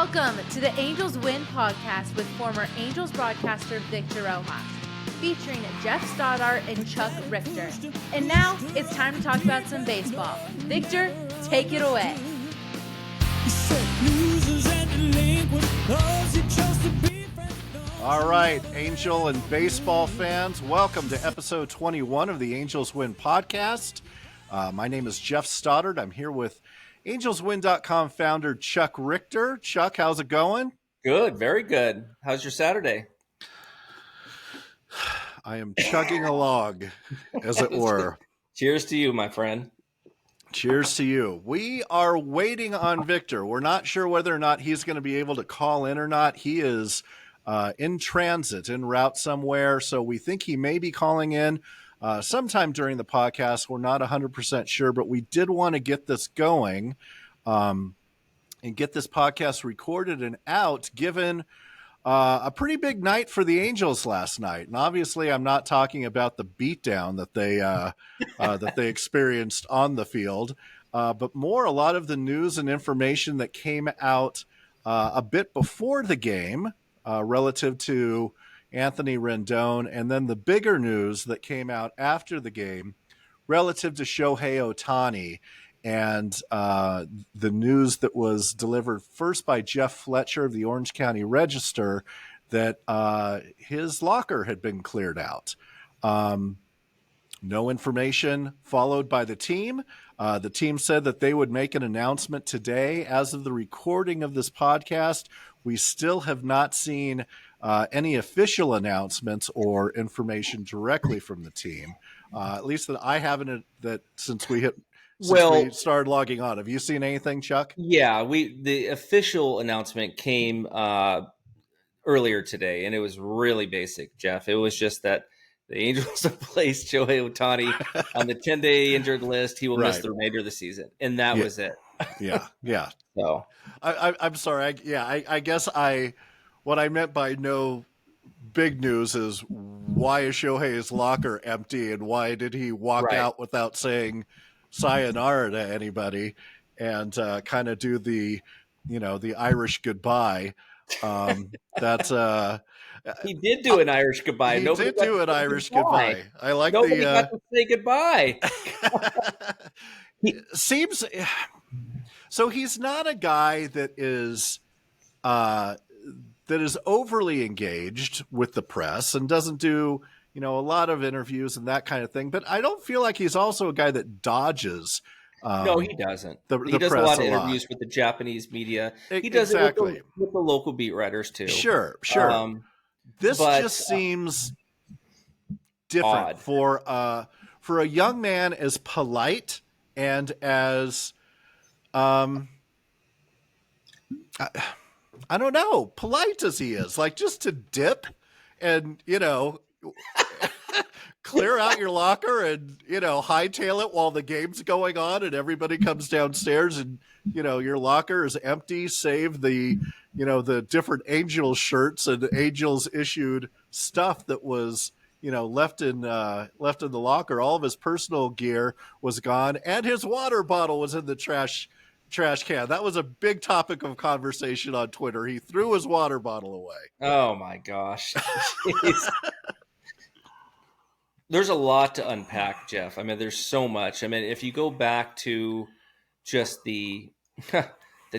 Welcome to the Angels Win podcast with former Angels broadcaster Victor Rojas, featuring Jeff Stoddart and Chuck Richter. And now it's time to talk about some baseball. Victor, take it away. All right, Angel and baseball fans, welcome to episode 21 of the Angels Win podcast. My name is Jeff Stoddart. I'm here with AngelsWin.com founder Chuck Richter. Chuck, how's it going? Good, very good. How's your Saturday? I am chugging along, as it were. Cheers to you, my friend. Cheers to you. We are waiting on Victor. We're not sure whether or not he's going to be able to call in or not. He is in transit, en route somewhere, so we think he may be calling in sometime during the podcast. We're not 100% sure, but we did want to get this going and get this podcast recorded and out, given a pretty big night for the Angels last night. And obviously, I'm not talking about the beatdown that they experienced on the field, but more a lot of the news and information that came out a bit before the game relative to Anthony Rendon, and then the bigger news that came out after the game relative to Shohei Ohtani, and the news that was delivered first by Jeff Fletcher of the Orange County Register that his locker had been cleared out. No information followed by the team. The team said that they would make an announcement today. As of the recording of this podcast, we still have not seen any official announcements or information directly from the team, at least that I haven't. That since we started logging on, have you seen anything, Chuck? Yeah, the official announcement came earlier today, and it was really basic, Jeff. It was just that the Angels have placed Shohei Ohtani on the 10-day injured list. He will miss the remainder of the season, and that was it. Yeah. So I'm sorry. I guess what I meant by no big news is why is Shohei's locker empty, and why did he walk out without saying sayonara to anybody and kind of do the Irish goodbye. That's he did do an Irish goodbye. He did do an Irish goodbye. I like Nobody got to say goodbye. Seems so. He's not a guy that is overly engaged with the press and doesn't do a lot of interviews and that kind of thing. But I don't feel like he's also a guy that dodges. No, he doesn't. He does a lot of interviews with the Japanese media. He does it with the local beat writers too. Sure. This just seems different odd. For a young man as polite and as I don't know, polite as he is, like just to dip and clear out your locker and hightail it while the game's going on and everybody comes downstairs and your locker is empty save the the different Angels shirts and Angels issued stuff that was left in the locker. All of his personal gear was gone and his water bottle was in the trash can. That was a big topic of conversation on Twitter. He threw his water bottle away. Oh my gosh. There's a lot to unpack, Jeff. I mean, there's so much. I mean, if you go back to just the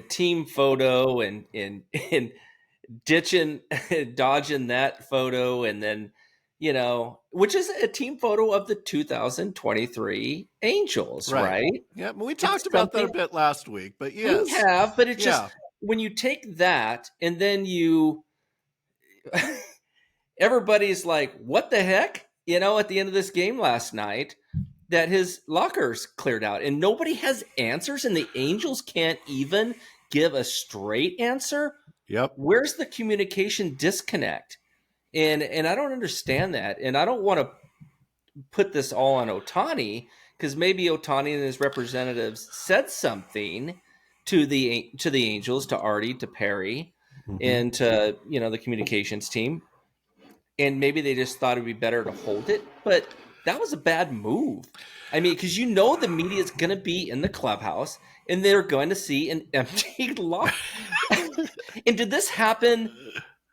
team photo and dodging that photo, and then, which is a team photo of the 2023 Angels, right? Yeah, we talked about that a bit last week, but yes. We have, but it's just, when you take that and then everybody's like, what the heck? At the end of this game last night, that his locker's cleared out and nobody has answers and the Angels can't even give a straight answer. Yep. Where's the communication disconnect? And I don't understand that. And I don't want to put this all on Ohtani, because maybe Ohtani and his representatives said something to the Angels, to Artie, to Perry, and to the communications team. And maybe they just thought it'd be better to hold it, but that was a bad move. I mean, because the media is going to be in the clubhouse and they're going to see an empty locker. And did this happen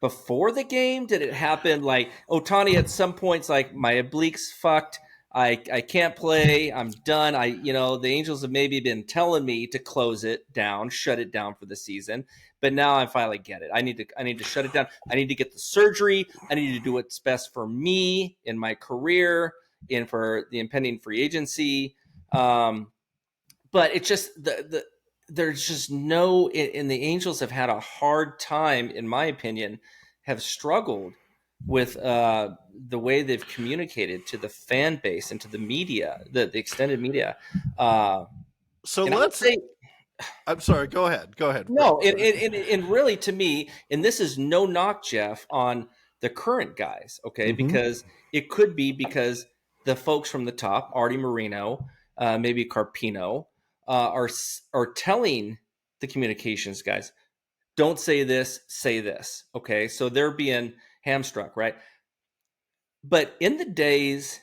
before the game? Did it happen like Ohtani at some points like my obliques fucked? I can't play. I'm done. The Angels have maybe been telling me to close it down, shut it down for the season. But now I finally get it. I need to shut it down. I need to get the surgery. I need to do what's best for me in my career and for the impending free agency. But it's just there's just no, and the Angels have had a hard time, in my opinion, have struggled with the way they've communicated to the fan base and to the media, the extended media. So let's say, I'm sorry, go ahead. No, and really to me, and this is no knock, Jeff, on the current guys, okay? Mm-hmm. Because it could be because the folks from the top, Artie Moreno, maybe Carpino, are telling the communications guys, don't say this, say this, okay? So they're being hamstrung, right? But in the days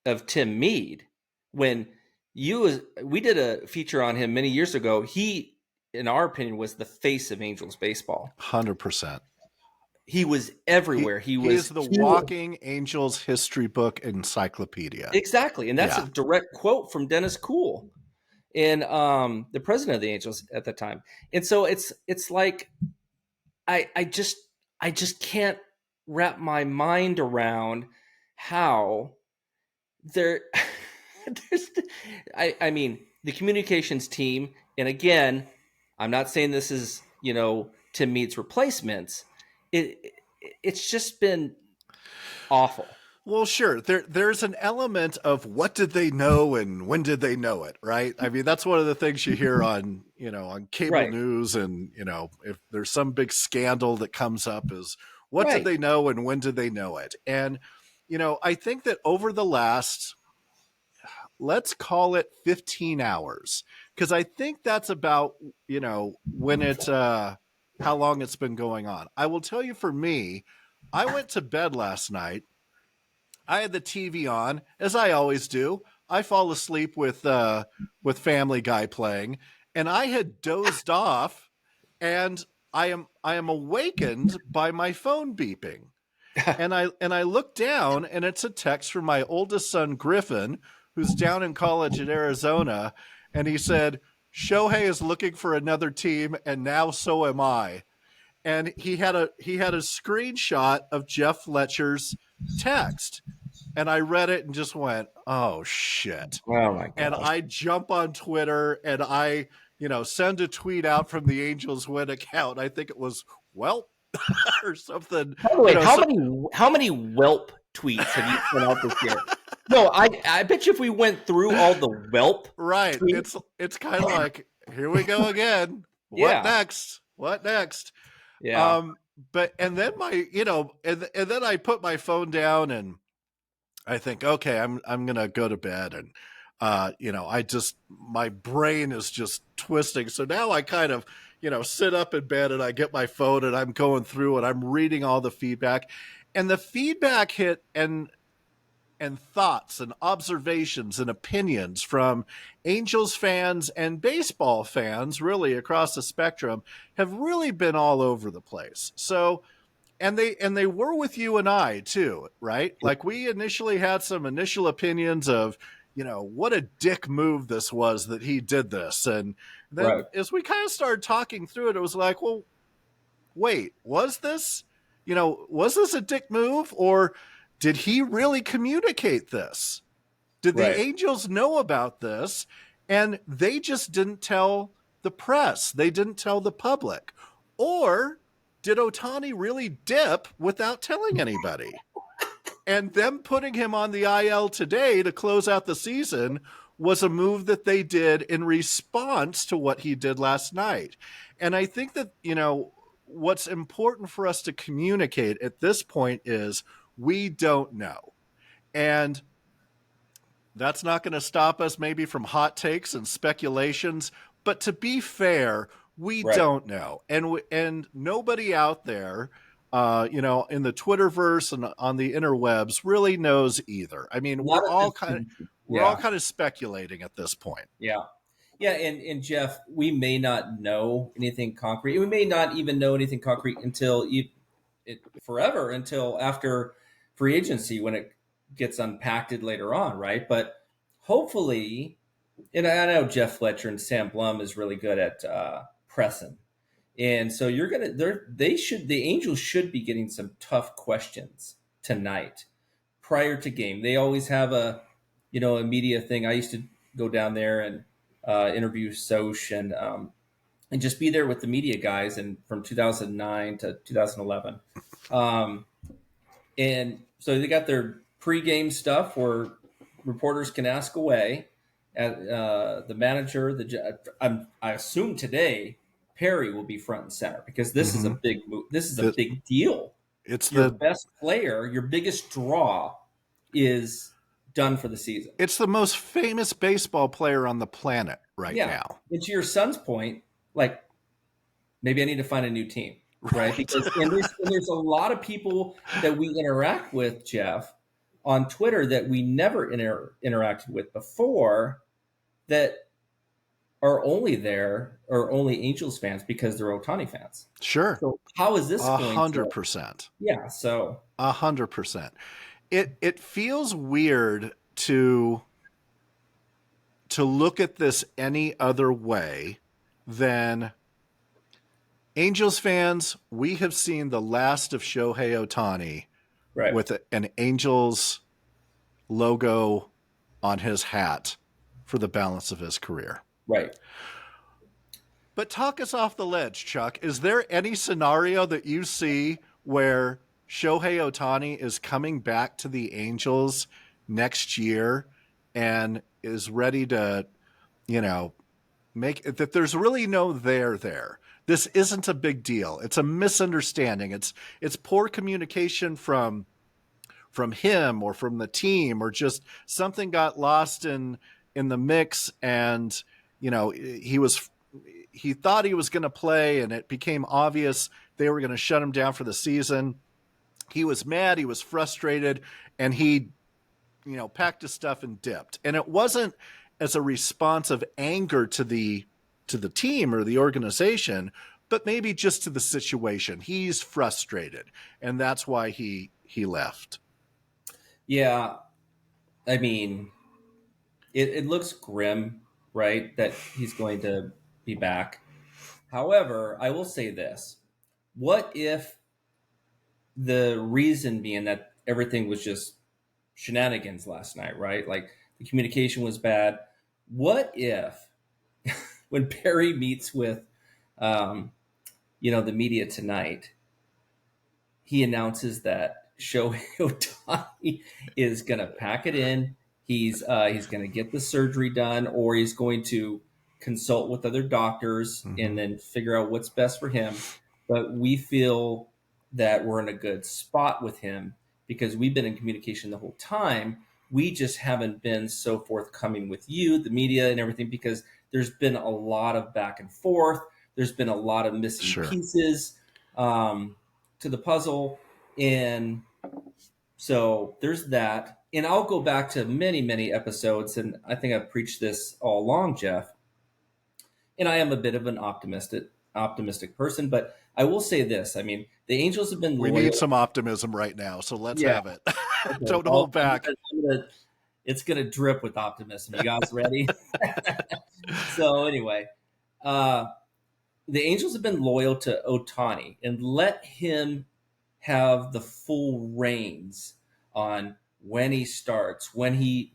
of Tim Mead, when we did a feature on him many years ago, he, in our opinion, was the face of Angels baseball. 100%. He was everywhere. He is the walking Angels history book encyclopedia. Exactly. And that's a direct quote from Dennis Kuhl, and the president of the Angels at the time. And so it's like I just can't wrap my mind around how there's I mean, the communications team, and again, I'm not saying this is, Tim Mead's replacements. It's just been awful. Well, sure. There's an element of what did they know and when did they know it, right? I mean, that's one of the things you hear on, on cable news, and, if there's some big scandal that comes up is what did they know and when did they know it? And, I think that over the last, let's call it 15 hours, because I think that's about, when it, how long it's been going on. I will tell you, for me, I went to bed last night. I had the TV on, as I always do. I fall asleep with Family Guy playing, and I had dozed off, and I am awakened by my phone beeping. And I look down, and it's a text from my oldest son, Griffin, who's down in college in Arizona, and he said, Shohei is looking for another team, and now so am I. And he had a screenshot of Jeff Fletcher's text. And I read it and just went, oh, shit. Oh, my God. And I jump on Twitter, and I, send a tweet out from the Angels Win account. I think it was, well, or something. By the way, how many Welp tweets have you sent out this year? No, I bet you if we went through all the Welp tweets, it's kind of like, here we go again. What next? Yeah. But and then and then I put my phone down, and I think, okay, I'm gonna go to bed, and my brain is just twisting. So now I kind of sit up in bed, and I get my phone, and I'm going through, and I'm reading all the feedback, and the feedback hit and thoughts and observations and opinions from Angels fans and baseball fans, really across the spectrum, have really been all over the place. So, and they were with you and I too, right? Like, we initially had some initial opinions of, what a dick move this was that he did this. And then as we kind of started talking through it, it was like, well, wait, was this a dick move, or did he really communicate this? Did the Angels know about this, and they just didn't tell the press? They didn't tell the public? Or did Ohtani really dip without telling anybody? And them putting him on the IL today to close out the season was a move that they did in response to what he did last night. And I think that, what's important for us to communicate at this point is, we don't know. And that's not going to stop us maybe from hot takes and speculations. But to be fair, we don't know. And nobody out there, in the Twitterverse and on the interwebs really knows either. I mean, we're all kind of speculating at this point. Yeah. Yeah, and Jeff, we may not know anything concrete. We may not even know anything concrete until forever until after free agency when it gets unpacked later on, right? But hopefully, and I know Jeff Fletcher and Sam Blum is really good at pressing, and so the Angels should be getting some tough questions tonight prior to game. They always have a media thing. I used to go down there and interview Soch and just be there with the media guys and from 2009 to 2011. And so they got their pregame stuff where reporters can ask away at the manager. I assume today Perry will be front and center because this is a big move. This is a big deal. It's your best player, your biggest draw is done for the season. It's the most famous baseball player on the planet right now. And to your son's point, like maybe I need to find a new team, right? Because there's a lot of people that we interact with, Jeff, on Twitter that we never interacted with before that are only there or only Angels fans because they're Ohtani fans. Sure. So how is this going? 100%. Yeah. So 100%. It feels weird to look at this any other way than Angels fans. We have seen the last of Shohei Ohtani with an Angels logo on his hat for the balance of his career. Right. But talk us off the ledge, Chuck. Is there any scenario that you see where Shohei Ohtani is coming back to the Angels next year and is ready to, make it that there's really no there? This isn't a big deal. It's a misunderstanding. It's poor communication from him or from the team, or just something got lost in the mix, and he thought he was going to play, and it became obvious they were going to shut him down for the season. He was mad, he was frustrated, and he, packed his stuff and dipped. And it wasn't as a response of anger to the team or the organization, but maybe just to the situation. He's frustrated, and that's why he left. Yeah. I mean, it looks grim, right, that he's going to be back. However, I will say this. What if the reason being that everything was just shenanigans last night, right? Like the communication was bad. What if when Perry meets with, the media tonight, he announces that Shohei Ohtani is going to pack it in. He's going to get the surgery done, or he's going to consult with other doctors and then figure out what's best for him. But we feel that we're in a good spot with him because we've been in communication the whole time. We just haven't been so forthcoming with you, the media and everything, because there's been a lot of back and forth. There's been a lot of missing pieces to the puzzle. And so there's that. And I'll go back to many, many episodes, and I think I've preached this all along, Jeff. And I am a bit of an optimistic person, but I will say this. I mean, the Angels have been loyal. We need some optimism right now, so let's have it. Okay, don't hold back. It's going to drip with optimism. You guys ready? So anyway, the Angels have been loyal to Ohtani and let him have the full reins on when he starts, when he,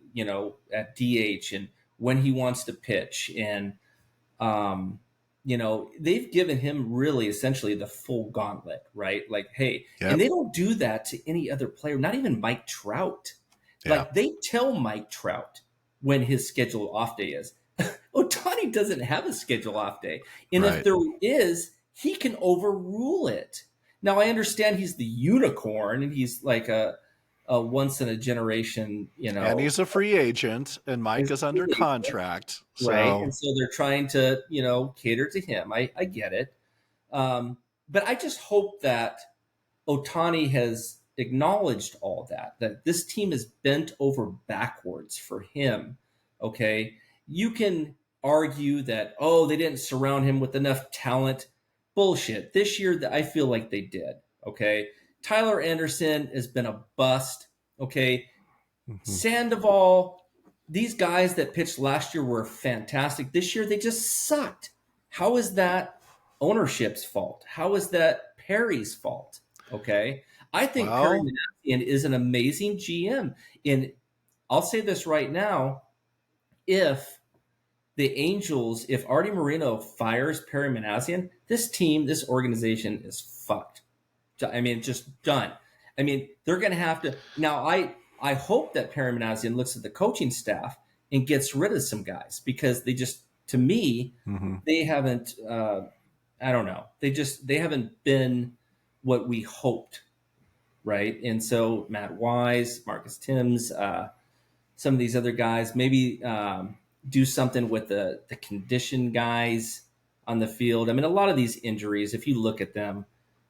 at DH, and when he wants to pitch. And, they've given him really essentially the full gauntlet, right? Like, hey, and they don't do that to any other player, not even Mike Trout. Like they tell Mike Trout when his scheduled off day is. Ohtani doesn't have a schedule off day. And if there is, he can overrule it. Now, I understand he's the unicorn and he's like a once in a generation, And he's a free agent, and Mike is under contract. So. Right. And so they're trying to, cater to him. I get it. But I just hope that Ohtani has acknowledged all that this team is bent over backwards for him. Okay. You can argue that, oh, they didn't surround him with enough talent. Bullshit. This year, I feel like they did. Okay. Tyler Anderson has been a bust. Okay. Mhm. Sandoval, these guys that pitched last year were fantastic. This year, they just sucked. How is that ownership's fault? How is that Perry's fault? Okay. I think Perry Well, Minasian is an amazing GM. And I'll say this right now. If the Angels, if Artie Moreno fires Perry Minasian, this team, this organization is fucked. I mean, just done. I mean, they're going to have to now. I hope that Perry Minasian looks at the coaching staff and gets rid of some guys because they just, to me, mhm. they haven't. I don't know. They haven't been what we hoped, right? And so Matt Wise, Marcus Timms, some of these other guys, maybe do something with the condition guys on the field. I mean, a lot of these injuries, if you look at them,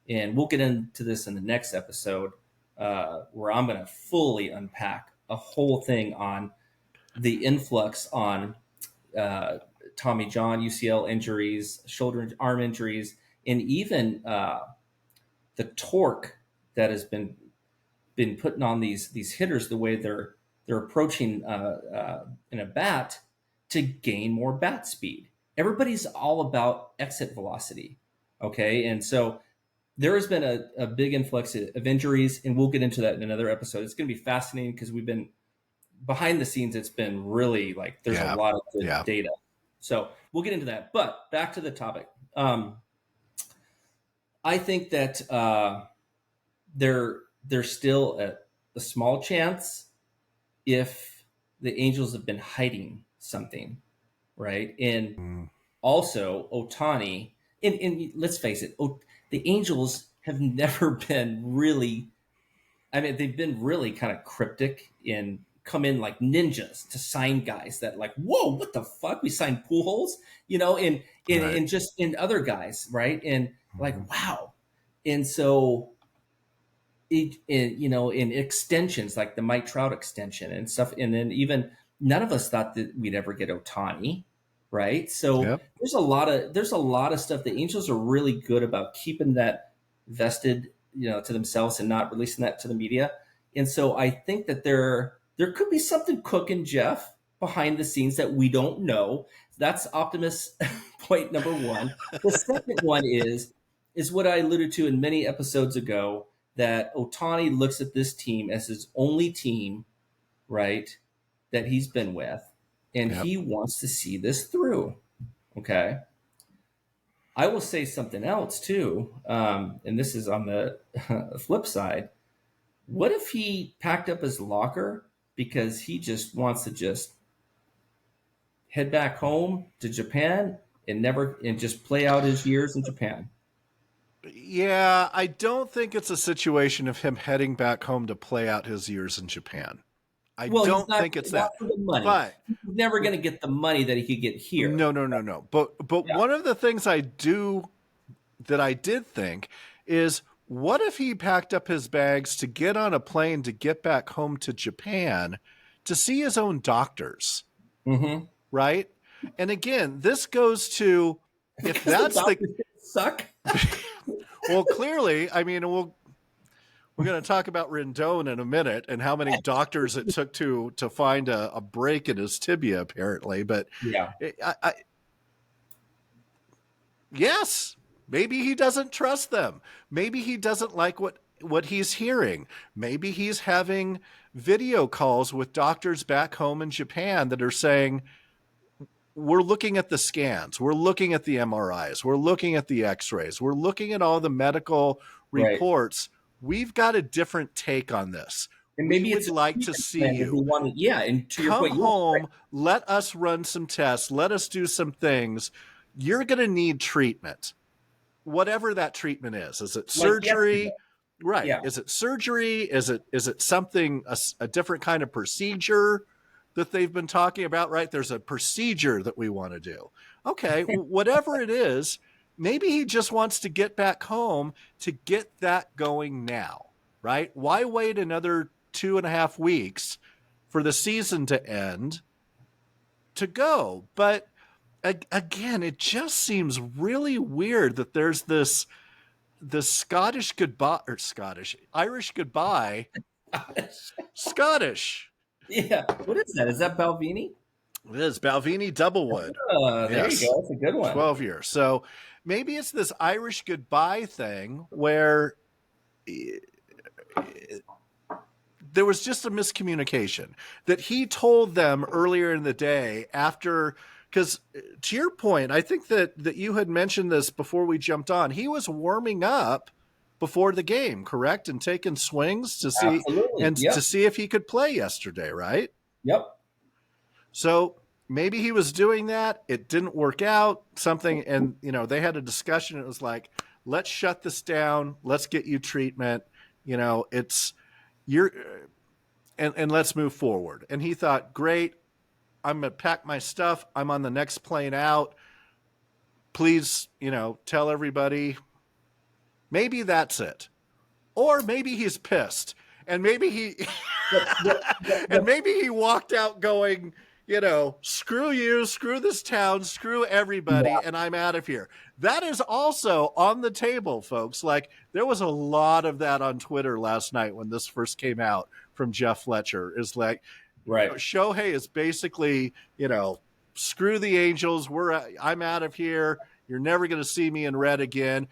and we'll get into this in the next episode, where I'm going to fully unpack a whole thing on the influx on Tommy John UCL injuries, shoulder and arm injuries, and even the torque that has been putting on these hitters, the way they're approaching in a bat to gain more bat speed. Everybody's all about exit velocity, okay? And so there has been a big influx of injuries, and we'll get into that in another episode. It's going to be fascinating because we've been behind the scenes. It's been really like there's a lot of good data. So we'll get into that. But back to the topic. I think that there's still a small chance if the Angels have been hiding something, right? And also Ohtani, and let's face it, the Angels have never been really, I mean, they've been really kind of cryptic and come in like ninjas to sign guys that like, whoa, what the fuck? We signed Pujols, and just in other guys, right? And like, wow. And so in extensions like the Mike Trout extension and stuff, and then even none of us thought that we'd ever get Ohtani, right? So there's a lot of stuff. The Angels are really good about keeping that vested, to themselves and not releasing that to the media. And so I think that there could be something cooking, Jeff, behind the scenes that we don't know. That's optimist point number one. The second one is what I alluded to in many episodes ago, that Ohtani looks at this team as his only team, right, that he's been with, and he wants to see this through. Okay. I will say something else too, and this is on the flip side. What if he packed up his locker because he just wants to just head back home to Japan and just play out his years in Japan? Yeah, I don't think it's a situation of him heading back home to play out his years in Japan. I don't think it's that. For the money. But he's never going to get the money that he could get here. No. But one of the things I did think is, what if he packed up his bags to get on a plane to get back home to Japan to see his own doctors? Mm-hmm. Right? And again, this goes to, if that's the suck. Well, clearly, I mean, we're going to talk about Rendon in a minute and how many doctors it took to find a break in his tibia, apparently. But yeah, yes, maybe he doesn't trust them. Maybe he doesn't like what he's hearing. Maybe he's having video calls with doctors back home in Japan that are saying, we're looking at the scans, we're looking at the MRIs, we're looking at the x-rays, we're looking at all the medical reports. Right. We've got a different take on this. And maybe we would like to see you. And to come your point, home, let us run some tests, let us do some things. You're going to need treatment. Whatever that treatment is. Is it surgery? Right. Yeah. Is it surgery? Is it something, a different kind of procedure that they've been talking about, right? There's a procedure that we want to do. Okay, whatever it is, maybe he just wants to get back home to get that going now, right? Why wait another 2.5 weeks for the season to end to go? But again, it just seems really weird that there's this Scottish goodbye, or Irish goodbye. Scottish. Yeah. What is that? Is that Balvenie? It is Balvenie Doublewood. There you go. That's a good one. 12 years. So maybe it's this Irish goodbye thing where there was just a miscommunication that he told them earlier in the day after, because to your point, I think that you had mentioned this before we jumped on. He was warming up before the game, correct? And taking swings to see to see if he could play yesterday, right? Yep. So maybe he was doing that. It didn't work out. Something, and they had a discussion. It was like, let's shut this down. Let's get you treatment. It's and let's move forward. And he thought, great, I'm gonna pack my stuff. I'm on the next plane out. Please, tell everybody. Maybe that's it. Or maybe he's pissed. And maybe he and maybe he walked out going, screw you, screw this town, screw everybody, and I'm out of here. That is also on the table, folks. Like, there was a lot of that on Twitter last night when this first came out from Jeff Fletcher. Is like, right. Shohei is basically, screw the Angels. I'm out of here. You're never going to see me in red again.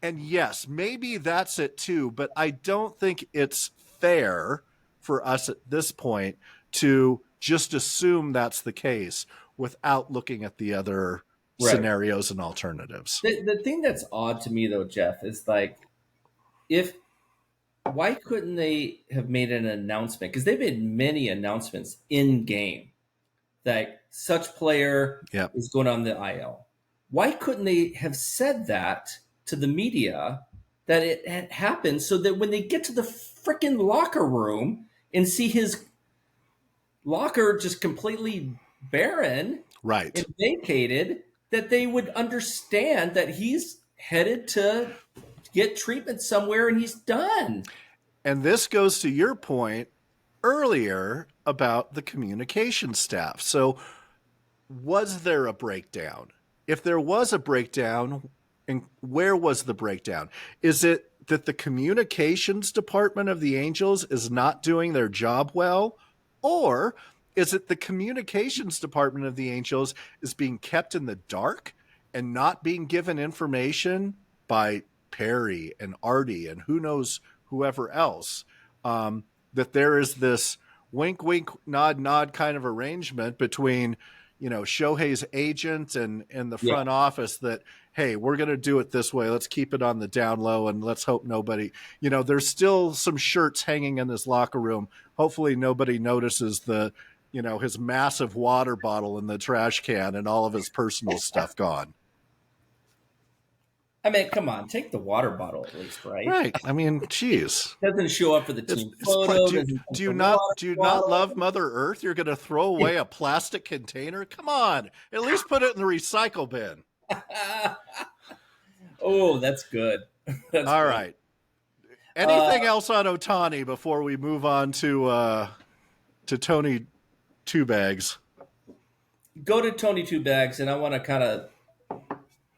And yes, maybe that's it too, but I don't think it's fair for us at this point to just assume that's the case without looking at the other scenarios and alternatives. The thing that's odd to me, though, Jeff, is like, why couldn't they have made an announcement? Because they've made many announcements in game, like such player is going on the IL. Why couldn't they have said that to the media, that it had happened, so that when they get to the freaking locker room and see his locker just completely barren, right, and vacated, that they would understand that he's headed to get treatment somewhere and he's done. And this goes to your point earlier about the communication staff. So was there a breakdown? If there was a breakdown, and where was the breakdown? Is it that the communications department of the Angels is not doing their job well? Or is it the communications department of the Angels is being kept in the dark and not being given information by Perry and Artie and who knows whoever else, that there is this wink, wink, nod, nod kind of arrangement between, Shohei's agent and the front office that, hey, we're going to do it this way. Let's keep it on the down low and let's hope nobody, there's still some shirts hanging in this locker room. Hopefully nobody notices his massive water bottle in the trash can and all of his personal stuff gone. I mean, come on, take the water bottle at least, right? Right. I mean, geez. Doesn't show up for the team photo. Do you not love Mother Earth? You're going to throw away a plastic container? Come on. At least put it in the recycle bin. Oh, that's good. All right. Anything else on Ohtani before we move on to Tony Two Bags? Go to Tony Two Bags, and I want to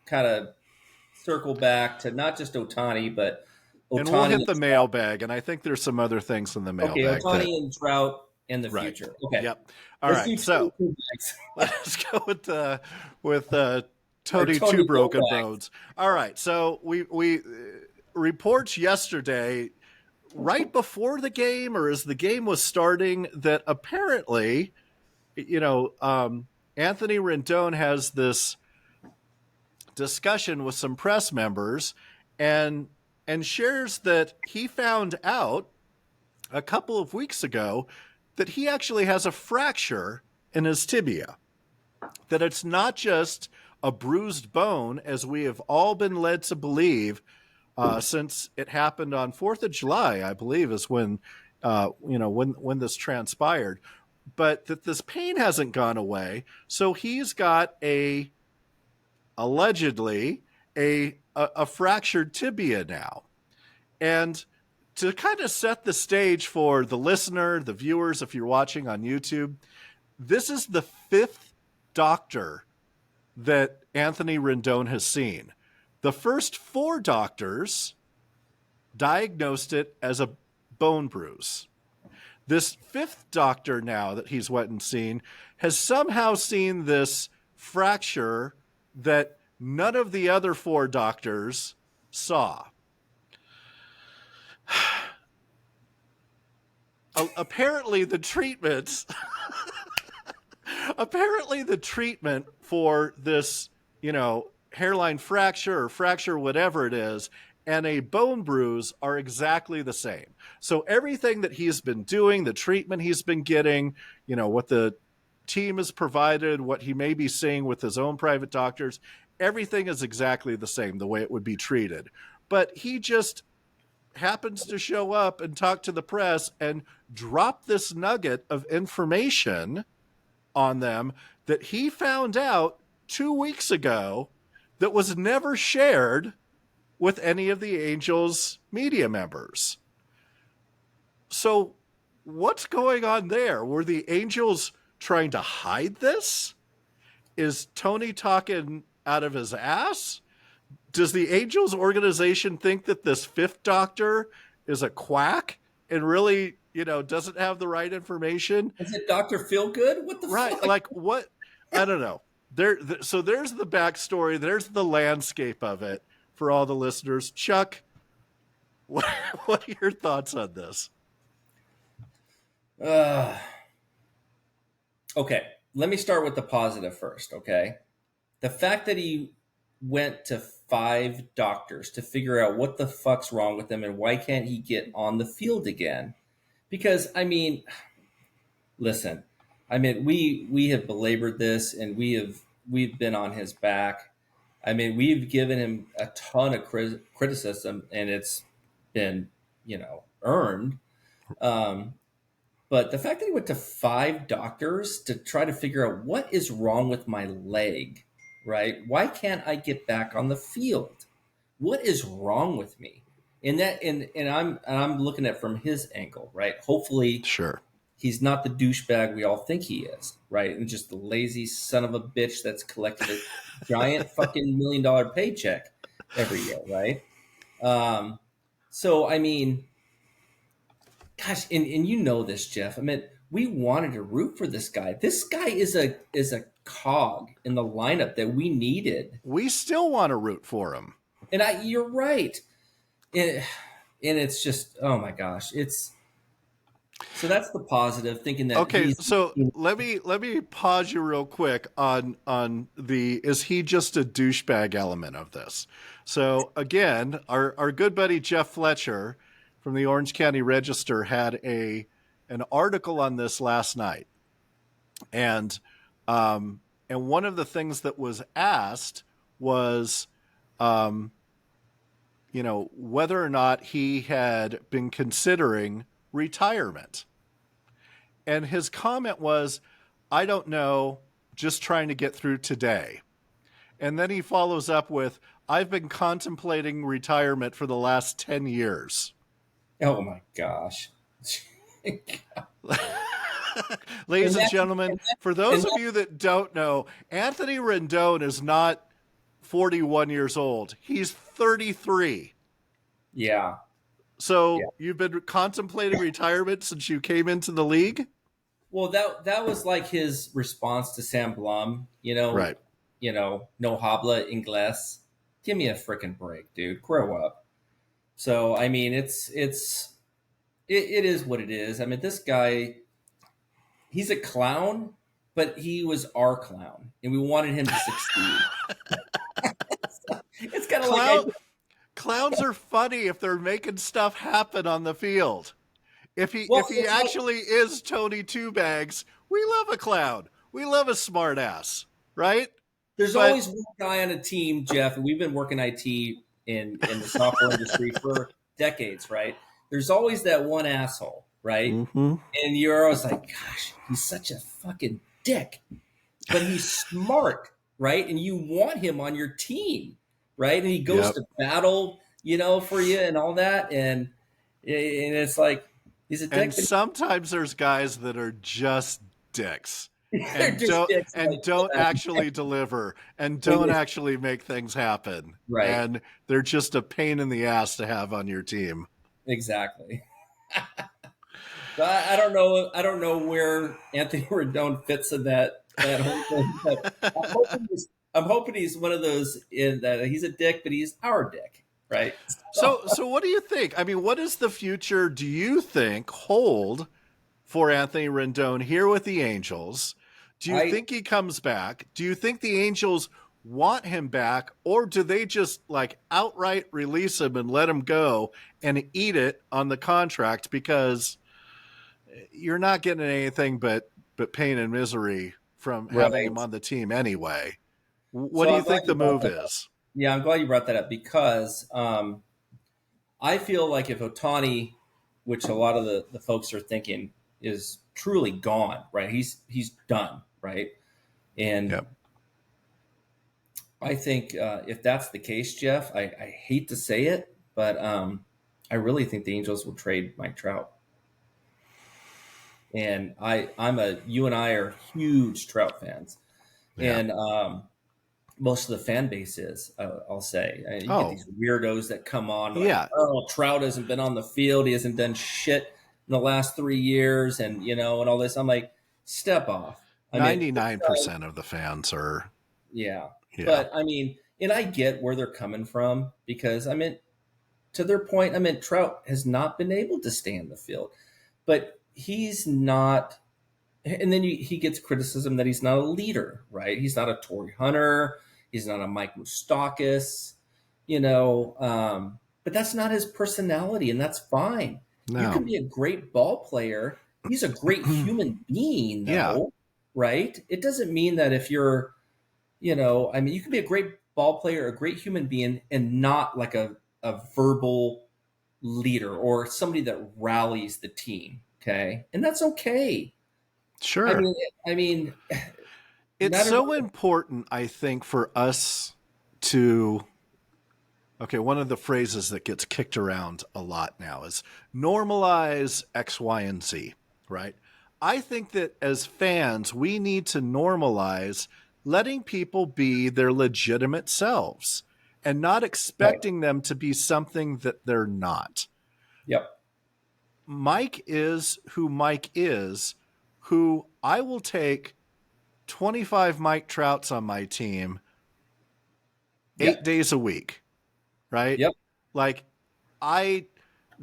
kind of circle back to not just Ohtani, but Ohtani, and we'll hit the mailbag, and I think there's some other things in the mailbag. Okay, Ohtani and Trout in the future. Okay. Yep. All right. So let's go with Tony Two Broken Bones. All right. So we reports yesterday, right before the game, or as the game was starting, that apparently, Anthony Rendon has this discussion with some press members and shares that he found out a couple of weeks ago that he actually has a fracture in his tibia, that it's not just a bruised bone, as we have all been led to believe since it happened on 4th of July, I believe, is when this transpired, but that this pain hasn't gone away. So he's got allegedly a fractured tibia now. And to kind of set the stage for the listener, the viewers, if you're watching on YouTube, this is the 5th doctor that Anthony Rendon has seen. The first 4 doctors diagnosed it as a bone bruise. This 5th doctor now that he's went and seen has somehow seen this fracture that none of the other 4 doctors saw. Apparently the treatment for this, hairline fracture or fracture, whatever it is, and a bone bruise are exactly the same. So everything that he's been doing, the treatment he's been getting, what the team has provided, what he may be seeing with his own private doctors, everything is exactly the same, the way it would be treated. But he just happens to show up and talk to the press and drop this nugget of information on them that he found out 2 weeks ago that was never shared with any of the Angels media members. So what's going on there? Were the Angels trying to hide this? Is Tony talking out of his ass? Does the Angels organization think that this 5th doctor is a quack and really, doesn't have the right information? Is it Dr. Feelgood? What the fuck? Like what? I don't know. So there's the backstory. There's the landscape of it for all the listeners. Chuck, what are your thoughts on this? Okay, let me start with the positive first, okay? The fact that he went to 5 doctors to figure out what the fuck's wrong with him and why can't he get on the field again. Because, listen, we have belabored this and we've been on his back. We've given him a ton of criticism and it's been, earned. But the fact that he went to 5 doctors to try to figure out what is wrong with my leg, right? Why can't I get back on the field? What is wrong with me? And I'm looking at it from his angle, right? Hopefully, sure, he's not the douchebag we all think he is, right? And just the lazy son of a bitch that's collected a giant fucking $1 million paycheck every year, right? Gosh, and this, Jeff. We wanted to root for this guy. This guy is a cog in the lineup that we needed. We still want to root for him. And you're right. And it's just, oh my gosh, so that's the positive. Thinking that. Okay, so let me pause you real quick on the is he just a douchebag element of this? So again, our good buddy Jeff Fletcher from the Orange County Register had an article on this last night, and one of the things that was asked was, whether or not he had been considering retirement, and his comment was, "I don't know, just trying to get through today." And then he follows up with, "I've been contemplating retirement for the last 10 years." Oh my gosh. Ladies and gentlemen, for those of you that don't know, Anthony Rendon is not 41 years old. He's 33. Yeah. So you've been contemplating retirement since you came into the league? Well, that was like his response to Sam Blum, right. No habla inglés. Give me a freaking break, dude. Grow up. So, it is what it is. This guy, he's a clown, but he was our clown, and we wanted him to succeed. It's kind of like clowns are funny if they're making stuff happen on the field. If he actually is Tony Two Bags, we love a clown. We love a smart ass, right? There's always one guy on a team, Jeff, and we've been working IT in the software industry for decades, right? There's always that one asshole, right? Mm-hmm. And you're always like, gosh, he's such a fucking dick. But he's smart, right? And you want him on your team, right? And he goes to battle, for you and all that. And it's like, he's a dick. And sometimes there's guys that are just dicks. They're just dicks like don't that. actually deliver and don't actually make things happen. Right. And they're just a pain in the ass to have on your team. Exactly. So I don't know. I don't know where Anthony Rendon fits in that whole thing. But I'm hoping he's one of those in that he's a dick, but he's our dick, right? So what do you think? I mean, what is the future, do you think, hold for Anthony Rendon here with the Angels? Do you think he comes back? Do you think the Angels want him back, or do they just like outright release him and let him go and eat it on the contract because you're not getting anything but pain and misery from having him on the team anyway? What do you think the move is? Yeah, I'm glad you brought that up because I feel like if Ohtani, which a lot of the folks are thinking, is truly gone, right? He's done, right? And Yep. I think if that's the case, Jeff, I hate to say it, but I really think the Angels will trade Mike Trout. And you and I are huge Trout fans, and most of the fan base is. I'll say you get these weirdos that come on. Like, oh, Trout hasn't been on the field. He hasn't done shit in the last 3 years, and and all this. I'm like, step off. 99% of the fans are. Yeah. But and I get where they're coming from because to their point, Trout has not been able to stay in the field, but he's not. And then he gets criticism that he's not a leader, right? He's not a Torrey Hunter. He's not a Mike Moustakas, but that's not his personality, and that's fine. No. You can be a great ball player. He's a great human being, though, right? It doesn't mean that if you're, you can be a great ball player, a great human being, and not like a verbal leader or somebody that rallies the team, okay? And that's okay. Sure. It's so important, I think, for us to. Okay, one of the phrases that gets kicked around a lot now is normalize X, Y, and Z, right? I think that as fans, we need to normalize letting people be their legitimate selves and not expecting them to be something that they're not. Yep. Mike is, who I will take 25 Mike Trouts on my team 8 days a week, right? Yep.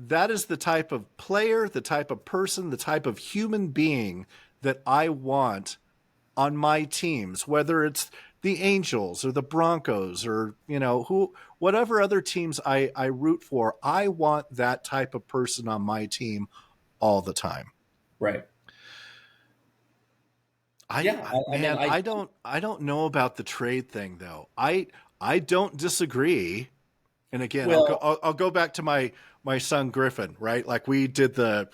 That is the type of player, the type of person, the type of human being that I want on my teams, whether it's the Angels or the Broncos or, whatever other teams I root for. I want that type of person on my team all the time. Right. I don't know about the trade thing though. I don't disagree. And again, I'll go back to my son Griffin, right? Like we did the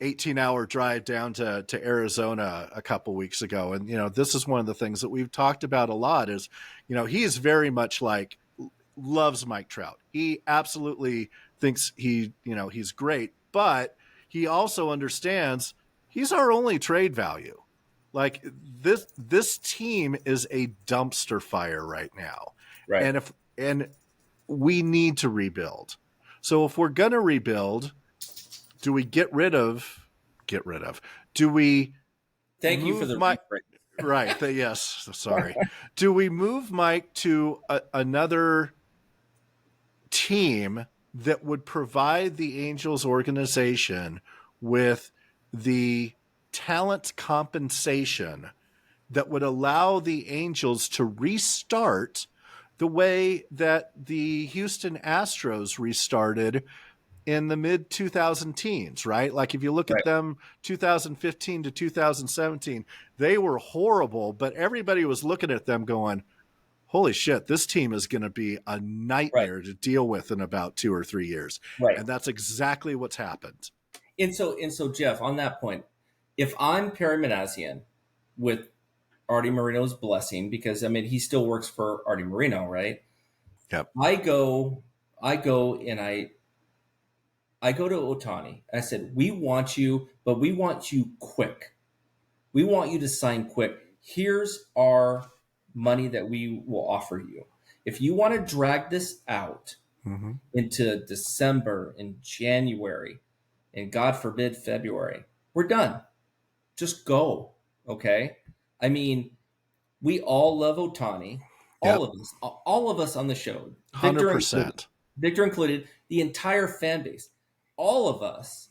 18-hour drive down to Arizona a couple weeks ago. And, this is one of the things that we've talked about a lot is, he is very much loves Mike Trout. He absolutely thinks he's great, but he also understands he's our only trade value. Like this team is a dumpster fire right now. Right. And we need to rebuild. So if we're going to rebuild, do we get rid of? Do we? Thank you for the Mike? Right. Yes. Sorry. Do we move Mike to another team that would provide the Angels organization with the talent compensation that would allow the Angels to restart the way that the Houston Astros restarted in the mid 2010s, right? Like if you look at them 2015 to 2017, they were horrible, but everybody was looking at them going, holy shit, this team is going to be a nightmare to deal with in about 2 or 3 years. Right. And that's exactly what's happened. And so Jeff, on that point, if I'm Perry Minasian with Artie Moreno's blessing, because he still works for Artie Moreno, right? Yep. I go and I go to Ohtani. I said, we want you, but we want you quick. We want you to sign quick. Here's our money that we will offer you. If you want to drag this out into December and January, and God forbid February, we're done. Just go. Okay. I mean, we all love Ohtani. Yep. All of us on the show, 100%. Victor included, the entire fan base, all of us.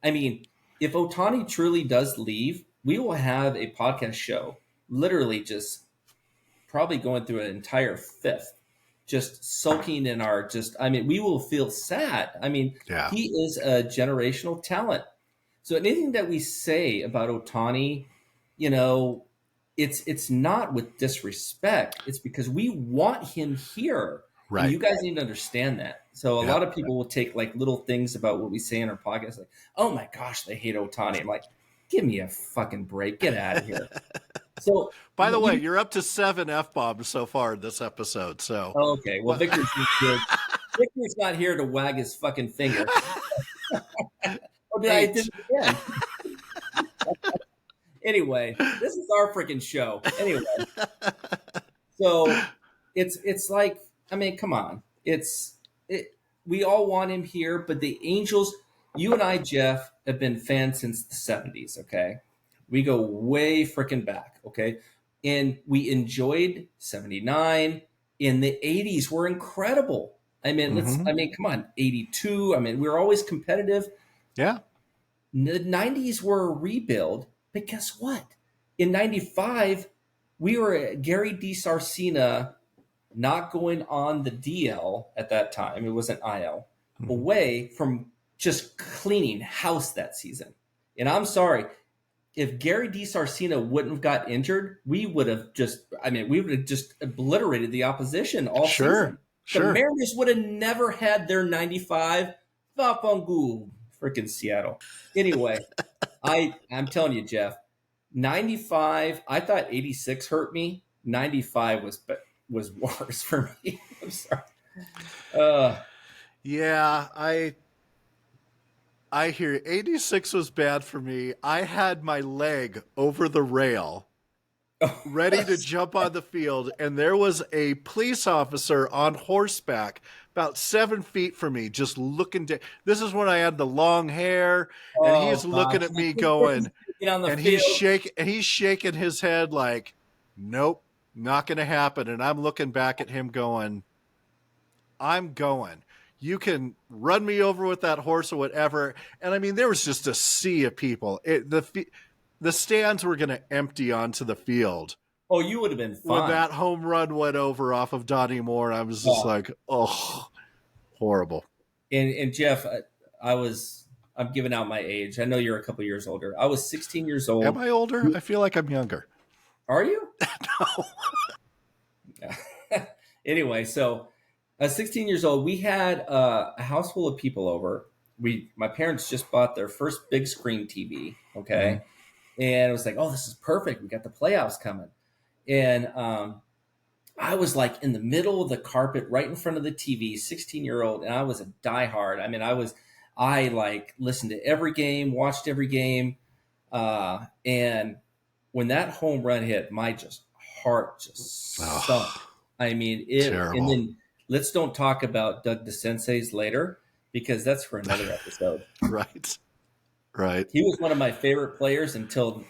I mean, if Ohtani truly does leave, we will have a podcast show, literally just probably going through an entire fifth, just soaking in our we will feel sad. I mean, he is a generational talent. So anything that we say about Ohtani, it's not with disrespect. It's because we want him here. Right. And you guys need to understand that. So a lot of people will take like little things about what we say in our podcast, like, oh my gosh, they hate Ohtani. I'm like, give me a fucking break. Get out of here. So, by the way, you're up to 7 F-bombs so far in this episode. So, okay. Well, Victor's not here to wag his fucking finger. I did it again. Anyway, this is our freaking show. Anyway, so it's like, I mean, come on. We all want him here, but the Angels, you and I, Jeff, have been fans since the 70s, okay? We go way freaking back, okay? And we enjoyed 79. In the 80s were incredible. I mean, come on, 82. I mean, we were always competitive. Yeah. The 90s were a rebuild, but guess what? In 95, we were Gary DiSarcina not going on the DL at that time. It wasn't IL. Away from just cleaning house that season. And I'm sorry, if Gary DiSarcina wouldn't have got injured, we would have just obliterated the opposition all season. Sure. The Mariners would have never had their 95 Vapangu, freaking Seattle. Anyway, I'm telling you, Jeff, 95, I thought 86 hurt me. 95 was worse for me. I'm sorry. Yeah, I hear 86 was bad for me. I had my leg over the rail, ready to jump on the field, and there was a police officer on horseback about 7 feet from me, just looking down. This is when I had the long hair, and he's looking at me going, and he's shaking his head like, nope, not going to happen. And I'm looking back at him going, I'm going. You can run me over with that horse or whatever. And I mean, there was just a sea of people. The stands were going to empty onto the field. Oh, you would have been fine. When that home run went over off of Donnie Moore, I was just like, oh, horrible. And Jeff, I'm giving out my age. I know you're a couple years older. I was 16 years old. Am I older? I feel like I'm younger. Are you? No. Anyway, so I was 16 years old. We had a house full of people over. My parents just bought their first big screen TV. Okay. And it was like, oh, this is perfect. We got the playoffs coming. And I was like in the middle of the carpet, right in front of the TV, 16-year-old. And I was a diehard. I mean, I like listened to every game, watched every game. And when that home run hit, my heart just sunk. I mean, terrible. And then let's don't talk about Doug DeSensei's later, because that's for another episode. Right. He was one of my favorite players until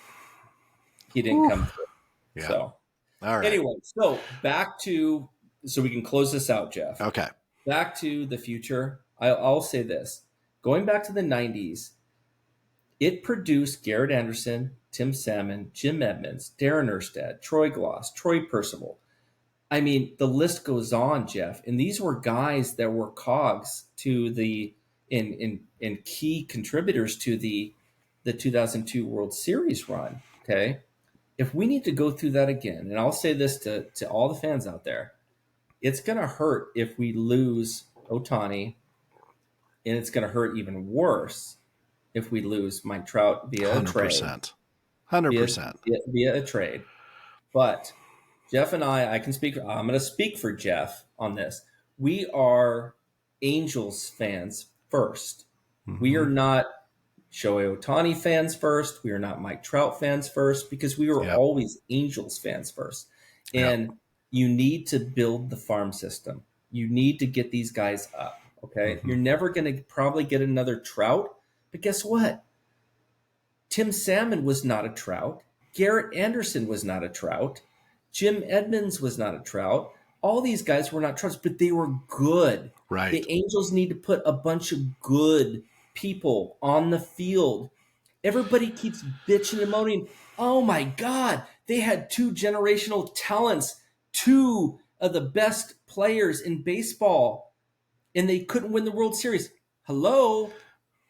he didn't come through. Yeah. So, all right. Anyway, so so we can close this out, Jeff. Okay. Back to the future. I'll say this. Going back to the 90s, it produced Garrett Anderson, Tim Salmon, Jim Edmonds, Darren Erstad, Troy Gloss, Troy Percival. I mean, the list goes on, Jeff. And these were guys that were cogs to in key contributors to the 2002 World Series run. Okay. If we need to go through that again, and I'll say this to all the fans out there, it's going to hurt if we lose Ohtani, and it's going to hurt even worse if we lose Mike Trout via 100%. a trade. 100%. Via a trade. But Jeff and I'm going to speak for Jeff on this. We are Angels fans first. We are not Shohei Ohtani fans first. We are not Mike Trout fans first, because we were Yep. always Angels fans first. And you need to build the farm system. You need to get these guys up. Okay. Mhm. You're never going to probably get another Trout, but guess what? Tim Salmon was not a Trout. Garrett Anderson was not a Trout. Jim Edmonds was not a Trout. All these guys were not Trouts, but they were good. Right. The Angels need to put a bunch of good people on the field. Everybody keeps bitching and moaning. Oh my God, they had 2 generational talents, 2 of the best players in baseball, and they couldn't win the World Series. Hello?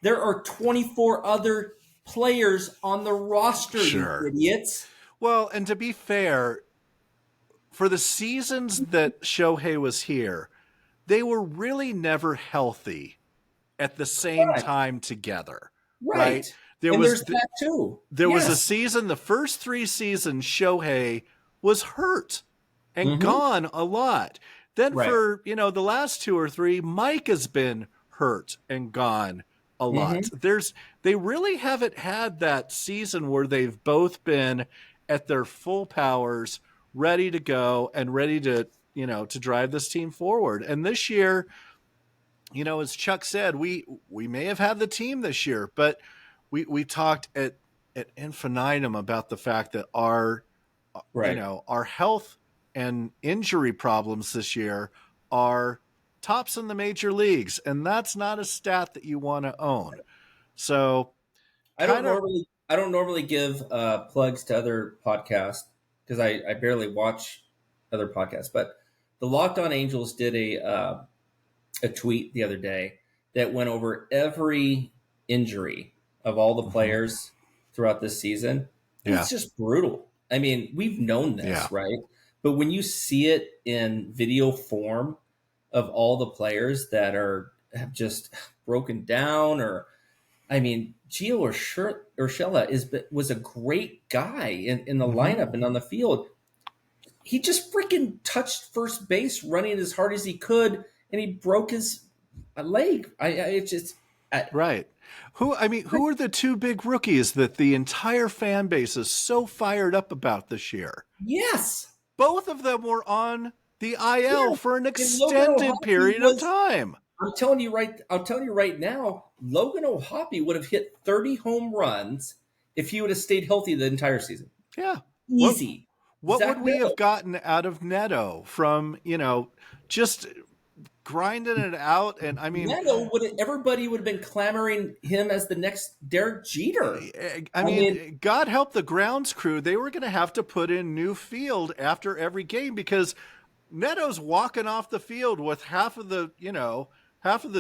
There are 24 other players on the roster, Sure. you idiots. Well, and to be fair, for the seasons that Shohei was here, they were really never healthy at the same time together. Right? There's that too. There was a season, the first 3 seasons, Shohei was hurt and gone a lot. Then for, the last 2 or 3, Mike has been hurt and gone a lot. They really haven't had that season where they've both been at their full powers, ready to go and ready to, to drive this team forward. And this year, as Chuck said, we may have had the team this year, but we talked at infinitum about the fact that our health and injury problems this year are tops in the major leagues, and that's not a stat that you want to own. So I don't normally give plugs to other podcasts, because I barely watch other podcasts, but the Locked On Angels did a tweet the other day that went over every injury of all the players throughout this season. It's just brutal. I mean, we've known this, right? But when you see it in video form of all the players that have just broken down, or I mean, Gio Urshela was a great guy in the lineup and on the field. He just freaking touched first base running as hard as he could, and he broke his leg. Right. Who are the 2 big rookies that the entire fan base is so fired up about this year? Yes. Both of them were on the IL for an extended period of time. I'm telling you right now, Logan O'Hoppe would have hit 30 home runs if he would have stayed healthy the entire season. Yeah. Easy. What would we have gotten out of Neto from, just grinding it out? And I mean, everybody would have been clamoring him as the next Derek Jeter. I mean, God help the grounds crew. They were going to have to put in new field after every game, because Neto's walking off the field with half of the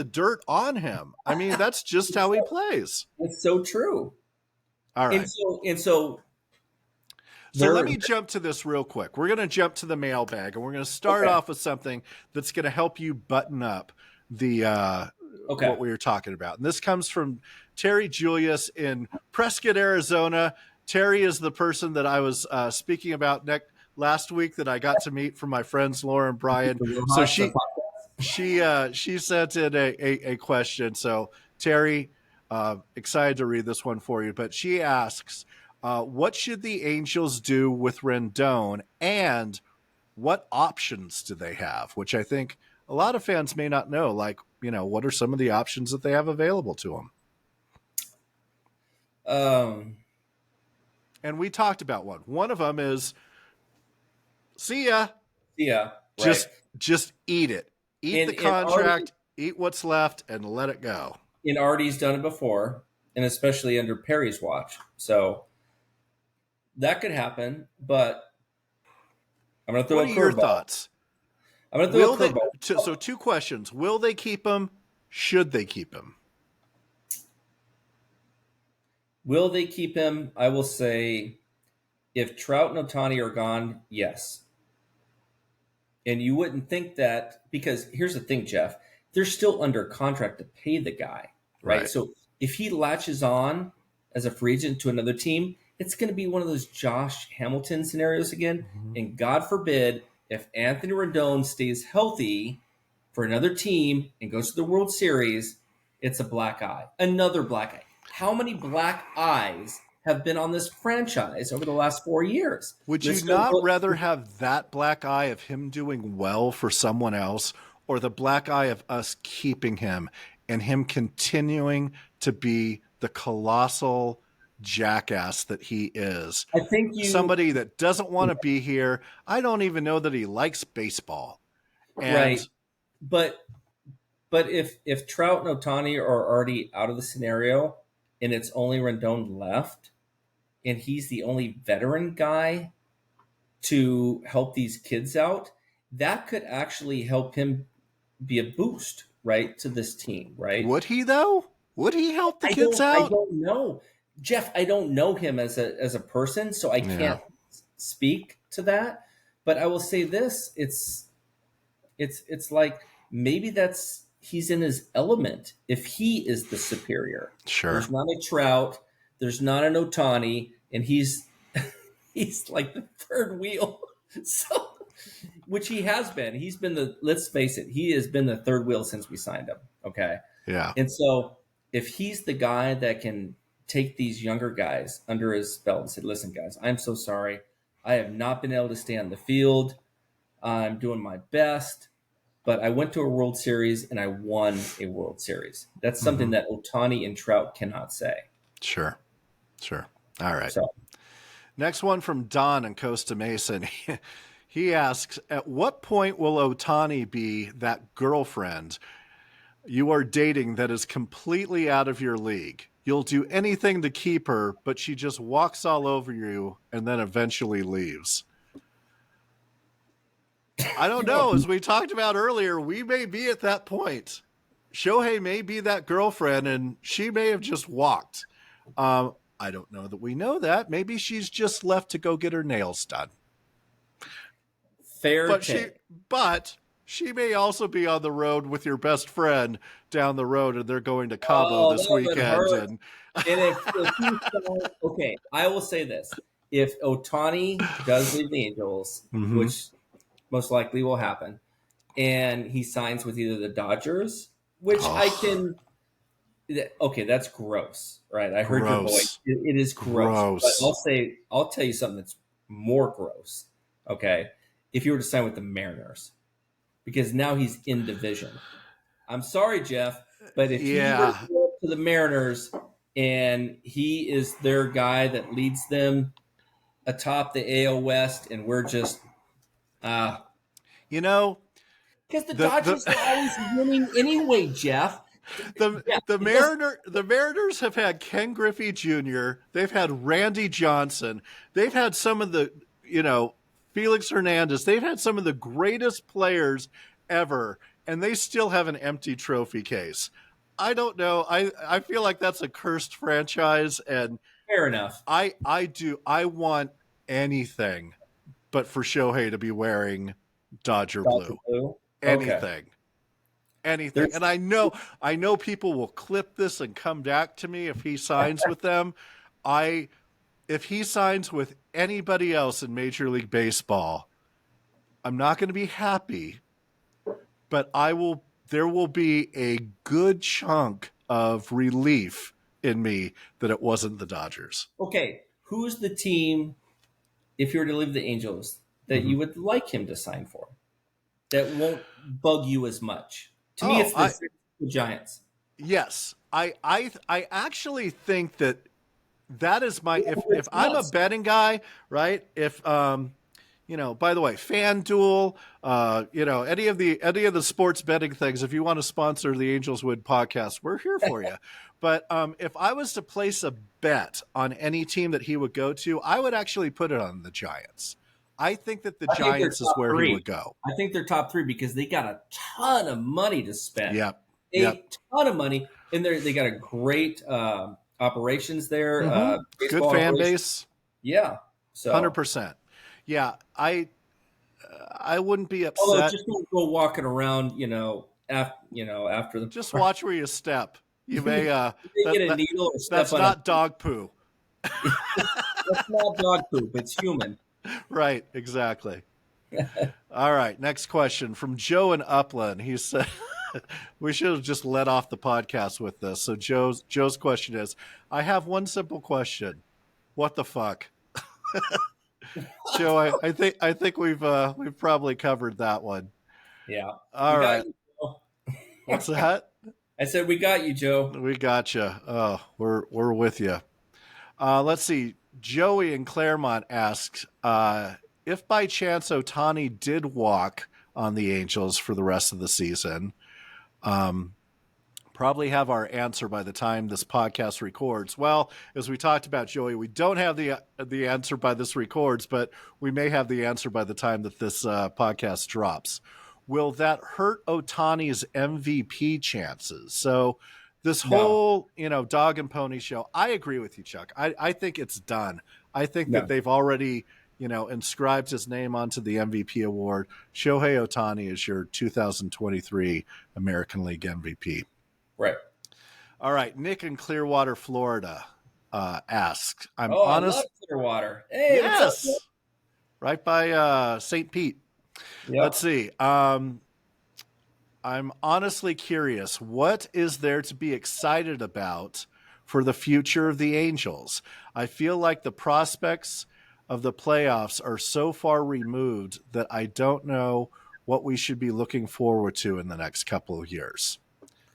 dirt on him. I mean, that's just how he plays. It's so true. All right. So let me jump to this real quick. We're going to jump to the mailbag, and we're going to start off with something that's going to help you button up what we were talking about. And this comes from Terry Julius in Prescott, Arizona. Terry is the person that I was speaking about last week that I got to meet from my friends Laura and Brian. So she sent in a question. So Terry, excited to read this one for you, but she asks, what should the Angels do with Rendon, and what options do they have? Which I think a lot of fans may not know. Like, what are some of the options that they have available to them? And we talked about one. One of them is, see ya. Yeah. Just eat it. Eat the contract, eat what's left, and let it go. And Artie's done it before, and especially under Perry's watch. So that could happen, but I'm going to throw a curveball. What are your thoughts? I'm going to throw a curveball. So 2 questions. Will they keep him? Should they keep him? Will they keep him? I will say, if Trout and Ohtani are gone, yes. And you wouldn't think that, because here's the thing, Jeff. They're still under contract to pay the guy, right? So if he latches on as a free agent to another team, it's going to be one of those Josh Hamilton scenarios again. And God forbid, if Anthony Rendon stays healthy for another team and goes to the World Series, it's a black eye. Another black eye. How many black eyes have been on this franchise over the last 4 years? Would you not rather have that black eye of him doing well for someone else, or the black eye of us keeping him and him continuing to be the colossal jackass that he is? I think somebody that doesn't want to be here. I don't even know that he likes baseball. And right. But if Trout and Ohtani are already out of the scenario and it's only Rendon left and he's the only veteran guy to help these kids out, that could actually help him be a boost, right, to this team, right? Would he though? Would he help the kids out? I don't know. Jeff, I don't know him as a person, so I can't speak to that. But I will say this, it's like maybe he's in his element if he is the superior. Sure. There's not a Trout, there's not an Ohtani, and he's like the third wheel. So which he has been. He's been let's face it, he has been the third wheel since we signed him. Okay. Yeah. And so if he's the guy that can take these younger guys under his belt and say, listen, guys, I'm so sorry. I have not been able to stay on the field. I'm doing my best, but I went to a World Series and I won a World Series. That's something that Ohtani and Trout cannot say. Sure. All right. So, next one from Don in Costa Mesa. He asks, at what point will Ohtani be that girlfriend you are dating that is completely out of your league? You'll do anything to keep her, but she just walks all over you and then eventually leaves. I don't know. As we talked about earlier, we may be at that point. Shohei may be that girlfriend, and she may have just walked. I don't know that we know that. Maybe she's just left to go get her nails done. Fair take. But she may also be on the road with your best friend down the road, and they're going to Cabo this weekend. Okay, I will say this. If Ohtani does leave the Angels, which most likely will happen, and he signs with either the Dodgers, which I can... Okay, that's gross, right? I heard your voice. It is gross. But I'll tell you something that's more gross, okay? If you were to sign with the Mariners, because now he's in division. I'm sorry, Jeff, but if he were to go to the Mariners and he is their guy that leads them atop the AL West, and we're just, because the Dodgers are always winning anyway, Jeff. The Mariners have had Ken Griffey Jr. They've had Randy Johnson. They've had some of the, Felix Hernandez. They've had some of the greatest players ever, and they still have an empty trophy case. I don't know. I feel like that's a cursed franchise, and fair enough. I want anything but for Shohei to be wearing Dodger blue. Anything. Okay. Anything. And I know people will clip this and come back to me if he signs with them. If he signs with anybody else in Major League Baseball, I'm not going to be happy, but there will be a good chunk of relief in me that it wasn't the Dodgers. Okay. Who's the team, if you were to leave the Angels, that you would like him to sign for? That won't bug you as much? To me, it's the Giants. Yes. I actually think that is my, if I'm a betting guy, right? If, by the way, FanDuel, any of the sports betting things, if you want to sponsor the Angels Wood podcast, we're here for you. But if I was to place a bet on any team that he would go to, I would actually put it on the Giants. I think that the Giants is where he would go. I think they're top three because they got a ton of money to spend. Yep. A ton of money. And they got a great operations there. Good fan base. Yeah. So 100%. Yeah. I wouldn't be upset. Although just don't go walking around, after the... Just watch where you step. You may get a needle or step that's on not dog poo. That's not dog poop. It's human. Right, exactly. All right, next question from Joe in Upland. He said, We should have just let off the podcast with this. So Joe's question is, I have one simple question. What the fuck? Joe, I think we've probably covered that one. Yeah. All We got right. you, Joe. What's that? I said we got you, Joe. We got you. Oh, we're with you. Let's see. Joey in Claremont asks, if by chance Ohtani did walk on the Angels for the rest of the season, probably have our answer by the time this podcast records. Well, as we talked about, Joey, we don't have the answer by this records, but we may have the answer by the time that this podcast drops. Will that hurt Ohtani's MVP chances? So this whole, dog and pony show, I agree with you, Chuck. I think it's done. I think that they've already, inscribed his name onto the MVP award. Shohei Ohtani is your 2023 American League MVP. Right. All right. Nick in Clearwater, Florida asks, I love Clearwater. Hey, yes. What's up? Right by St. Pete. Yep. Let's see. I'm honestly curious. What is there to be excited about for the future of the Angels? I feel like the prospects of the playoffs are so far removed that I don't know what we should be looking forward to in the next couple of years.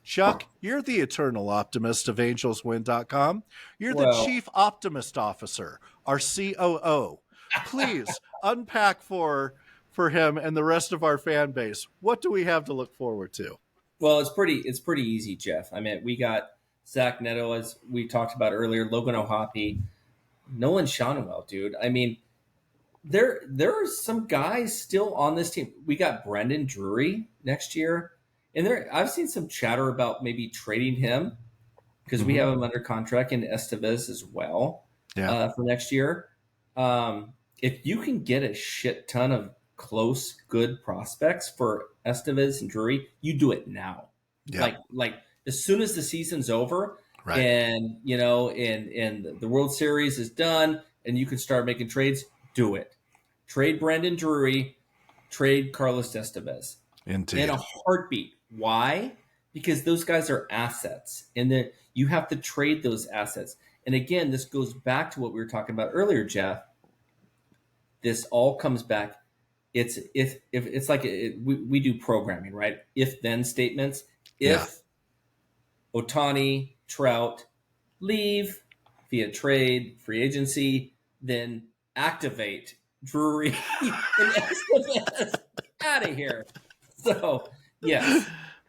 Chuck, you're the eternal optimist of AngelsWin.com. You're the chief optimist officer, our COO. Please unpack for him and the rest of our fan base. What do we have to look forward to? Well, it's pretty easy, Jeff. I mean, we got Zach Neto, as we talked about earlier, Logan O'Hoppe, Nolan Schanuel, dude. I mean, there are some guys still on this team. We got Brendan Drury next year. And I've seen some chatter about maybe trading him because we have him under contract, and Estevez as well for next year. If you can get a shit ton of close, good prospects for Estevez and Drury, you do it now. Yeah. Like as soon as the season's over, right. And and the World Series is done, and you can start making trades. Do it. Trade Brendan Drury. Trade Carlos Estevez. Indeed. In a heartbeat. Why? Because those guys are assets, and then you have to trade those assets. And again, this goes back to what we were talking about earlier, Jeff. This all comes back. It's like we do programming, right? If then statements. If Ohtani, Trout leave via trade, free agency, then activate Drury and Estevez out of here. So.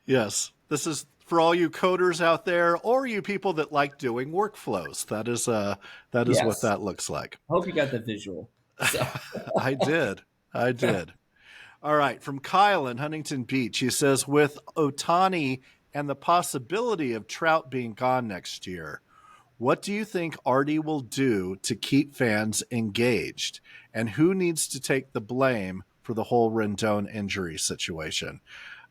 Yes. This is for all you coders out there, or you people that like doing workflows. That is what that looks like. I hope you got the visual. So. I did. All right. From Kyle in Huntington Beach, he says, with Ohtani and the possibility of Trout being gone next year, what do you think Artie will do to keep fans engaged? And who needs to take the blame for the whole Rendon injury situation?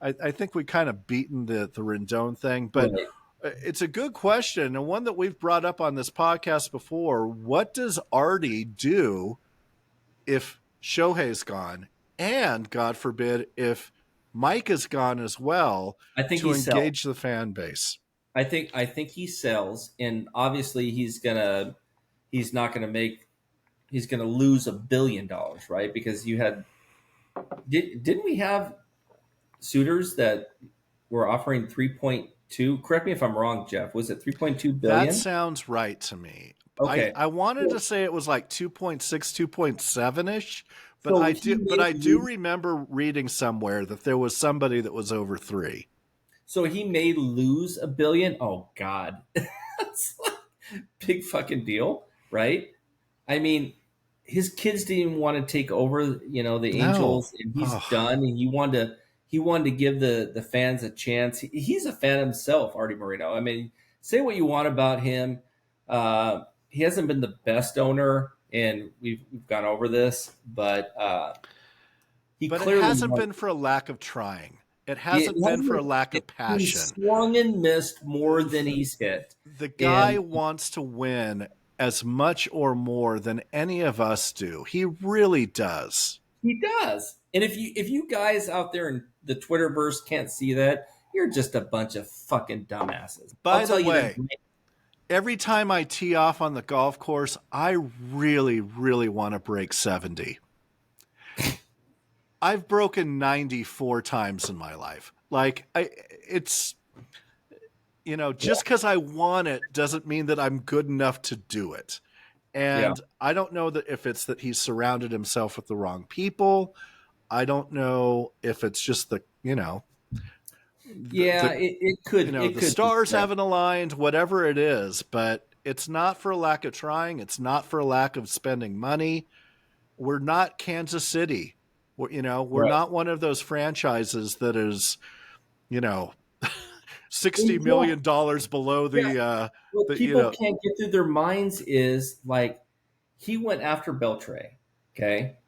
I think we kind of beaten the Rendon thing, but it's a good question, and one that we've brought up on this podcast before. What does Artie do if Shohei's gone, and God forbid if Mike is gone as well, I think to engage the fan base? I think he sells, and obviously he's gonna lose $1 billion, right? Because you had didn't we have suitors that were offering 3.2? Correct me if I'm wrong, Jeff. Was it 3.2 billion? That sounds right to me. Okay. I wanted to say it was like 2.6, 2.7 ish, but I do remember reading somewhere that there was somebody that was over 3. So he may lose $1 billion. Oh God, that's like big fucking deal, right? I mean, his kids didn't even want to take over, the Angels, and he's done. And he wanted to give the fans a chance. He's a fan himself, Artie Moreno. I mean, say what you want about him. He hasn't been the best owner, and we've gone over this, but it hasn't been for a lack of trying. It hasn't been for a lack of passion. He's swung and missed more than he's hit. The guy wants to win as much or more than any of us do. He really does. He does. And if you guys out there in the Twitterverse can't see that, you're just a bunch of fucking dumbasses. By the way, every time I tee off on the golf course, I really, really want to break 70. I've broken 94 times in my life. Like, it's, just because I want it doesn't mean that I'm good enough to do it. And I don't know that if it's that he's surrounded himself with the wrong people. I don't know if it's just it could. The stars haven't aligned, whatever it is, but it's not for a lack of trying. It's not for a lack of spending money. We're not Kansas City. We're not one of those franchises that is, $60 million below the. What people can't get through their minds is like he went after Beltre, okay,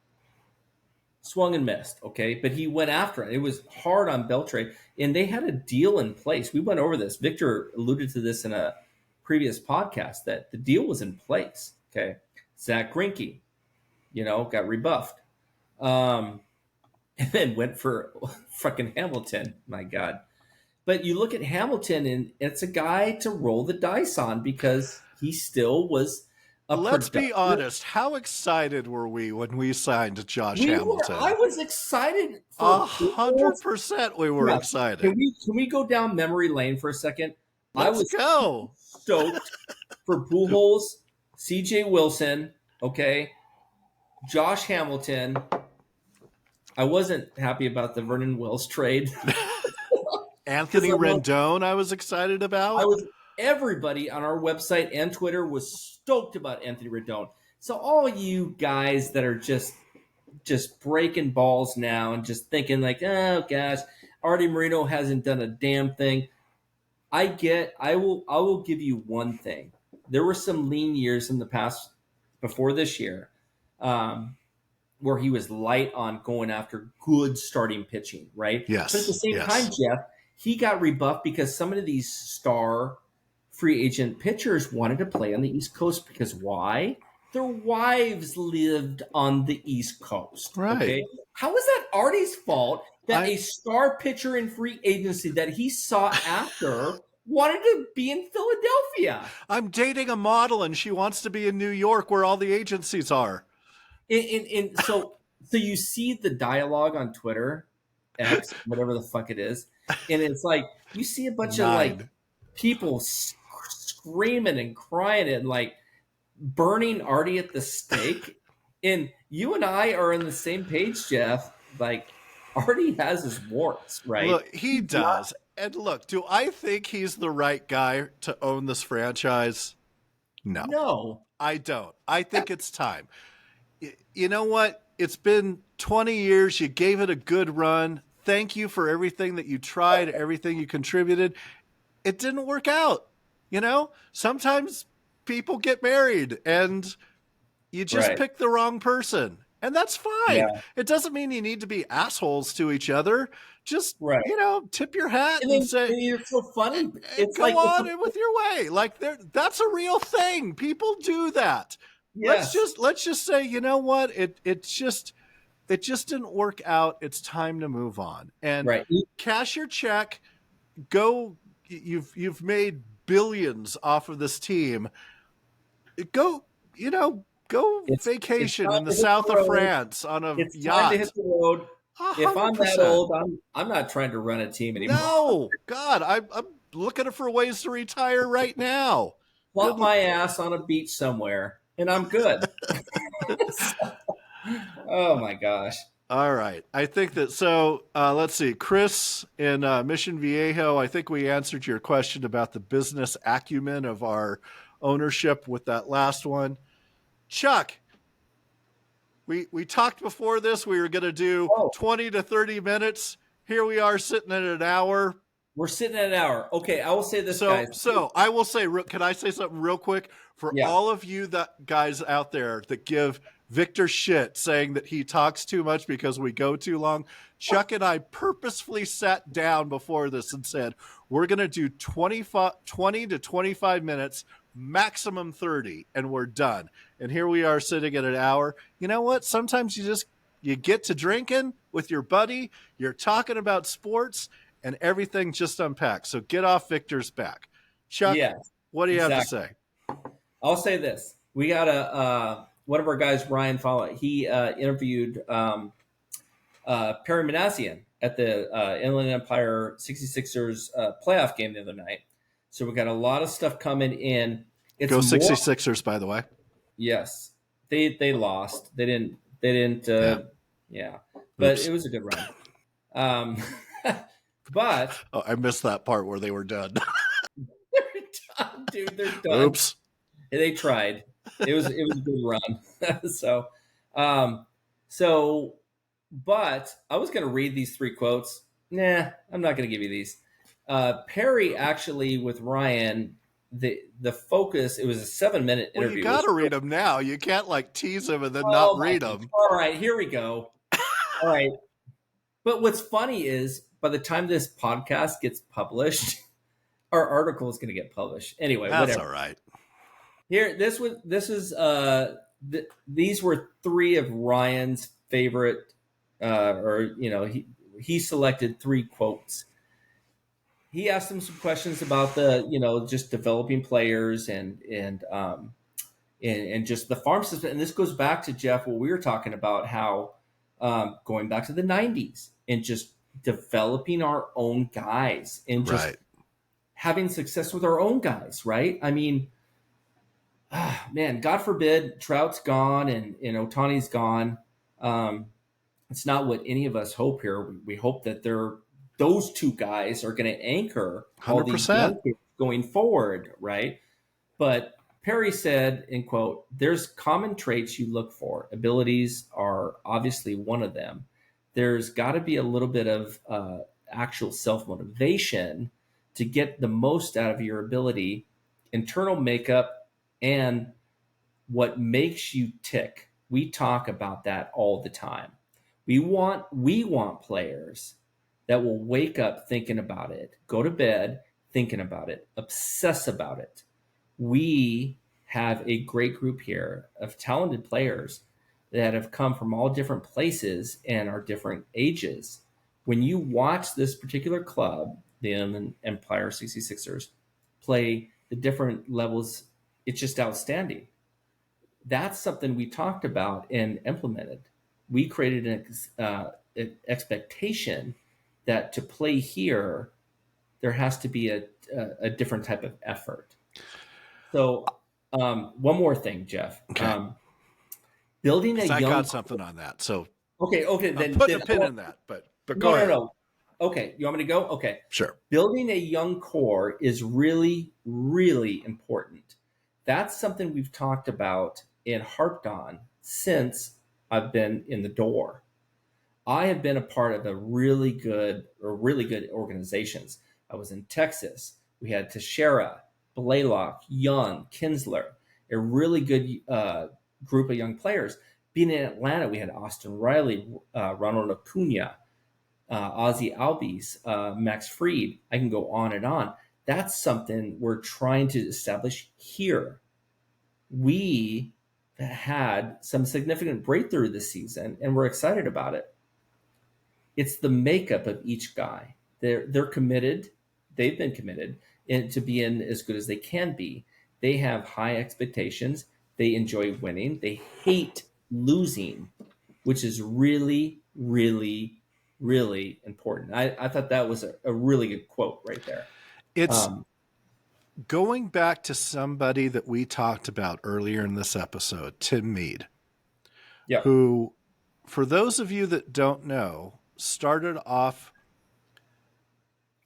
swung and missed, okay, but he went after it. It was hard on Beltre, and they had a deal in place. We went over this. Victor alluded to this in a previous podcast that the deal was in place. Okay, Zach Greinke, got rebuffed. And then went for fucking Hamilton. My God. But you look at Hamilton, and it's a guy to roll the dice on because he still was a Let's be honest. How excited were we when we signed Josh Hamilton? I was excited. 100% we were excited. Can we go down memory lane for a second? Let's go. Stoked for Pujols, CJ Wilson, okay, Josh Hamilton. I wasn't happy about the Vernon Wells trade. Anthony Rendon, I was excited about. Everybody on our website and Twitter was stoked about Anthony Rendon. So all you guys that are just breaking balls now and just thinking like, oh gosh, Artie Moreno hasn't done a damn thing. I will give you one thing. There were some lean years in the past before this year. Where he was light on going after good starting pitching, right? Yes. But at the same time, Jeff, he got rebuffed because some of these star free agent pitchers wanted to play on the East Coast because why? Their wives lived on the East Coast. Right. Okay? How is that Artie's fault that a star pitcher in free agency that he sought after wanted to be in Philadelphia? I'm dating a model and she wants to be in New York where all the agencies are. So you see the dialogue on Twitter, X, whatever the fuck it is, and it's like you see a bunch of like people screaming and crying and like burning Artie at the stake. And you and I are on the same page, Jeff. Like Artie has his warts, right? Look, he does. And look, do I think he's the right guy to own this franchise? No, I don't. I think it's time. You know what? It's been 20 years. You gave it a good run. Thank you for everything that you tried, everything you contributed. It didn't work out. Sometimes people get married and you just pick the wrong person. And that's fine. Yeah. It doesn't mean you need to be assholes to each other. Just, tip your hat and say, you're so funny. It's go on with your way. Like that's a real thing. People do that. Yes. Let's just say, you know what? It just didn't work out. It's time to move on and cash your check. Go. You've made billions off of this team. Go vacation in the south of France on a yacht. Time to hit the road. 100%. If I'm that old, I'm not trying to run a team anymore. No, God, I'm looking for ways to retire right now. Plop my ass on a beach somewhere. And I'm good. Oh, my gosh. All right. I think that so. Let's see. Chris in Mission Viejo, I think we answered your question about the business acumen of our ownership with that last one. Chuck, we talked before this. We were going to do 20 to 30 minutes. Here we are sitting at an hour. We're sitting at an hour. Okay, I will say this, guys. So I will say, can I say something real quick? For all of you guys out there that give Victor shit saying that he talks too much because we go too long, Chuck and I purposefully sat down before this and said, we're going to do 20 to 25 minutes, maximum 30, and we're done. And here we are sitting at an hour. You know what? Sometimes you get to drinking with your buddy. You're talking about sports. and everything just unpacked. So get off Victor's back. Chuck, Yes, what do you have to exactly. say? I'll say this: we got one of our guys, Ryan Follett. He interviewed Perry Minasian at the Inland Empire 66ers playoff game the other night. So we got a lot of stuff coming in. It's Go more, 66ers, by the way. yes, they lost. They didn't. Yeah, but Oops. it was a good run. But Oh, I missed that part where they were done. they're done, dude. They're done. Oops. They tried. It was a good run. But I was going to read these 3 quotes. Nah, I'm not going to give you these. Perry actually with Ryan, the focus. It was a 7-minute Well, interview. you got to read them now. You can't like tease them and then Oh, not my read gosh. them. All right, here we go. All right. But what's funny is by the time this podcast gets published, our article is going to get published. Anyway, That's whatever. all right. Here, these were 3 of Ryan's favorite, he selected 3 quotes. He asked him some questions about just developing players and just the farm system. And this goes back to Jeff, what we were talking about, how going back to the 90s and just developing our own guys and just having success with our own guys, right? I mean, man, God forbid Trout's gone and Ohtani's gone. It's not what any of us hope here. We hope that those 2 guys are going to anchor all these 100%. young kids going forward, right? But Perry said, in quote, "There's common traits you look for. Abilities are obviously one of them. There's got to be a little bit of actual self-motivation to get the most out of your ability, internal makeup, and what makes you tick. We talk about that all the time. We want players that will wake up thinking about it, go to bed thinking about it, obsess about it. We have a great group here of talented players that have come from all different places and are different ages. When you watch this particular club, the Empire 66ers, play the different levels, it's just outstanding. That's something we talked about and implemented. We created an expectation that to play here, there has to be a different type of effort. So one more thing, Jeff. Okay. Building a young... I got something on that. So okay. Then put a pin in that, but go ahead. No. Okay, you want me to go? Okay. Sure. Building a young core is really, really important. That's something we've talked about and harped on since I've been in the door. I have been a part of really good organizations. I was in Texas. We had Teixeira, Blaylock, Young, Kinsler, a really good group of young players. Being in Atlanta, we had Austin Riley, Ronald Acuna, Ozzie Albies, Max Fried. I can go on and on. That's something we're trying to establish here. We had some significant breakthrough this season, and we're excited about it. It's the makeup of each guy. They're committed. They've been committed to being as good as they can be. They have high expectations. They enjoy winning. They hate losing, which is really, really, really important. I thought that was a really good quote right there. It's going back to somebody that we talked about earlier in this episode, Tim Mead, who, for those of you that don't know, started off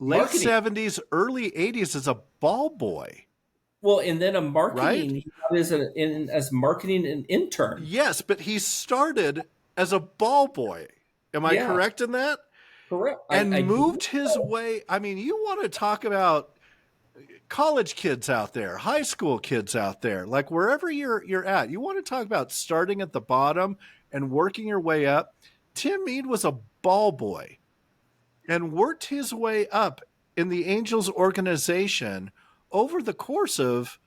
late 70s, early 80s as a ball boy. Well, and then a marketing, right? as marketing and intern. Yes, but he started as a ball boy. Am I correct in that? Correct. And moved his way. I mean, you want to talk about college kids out there, high school kids out there, like wherever you're at. You want to talk about starting at the bottom and working your way up. Tim Mead was a ball boy and worked his way up in the Angels organization over the course of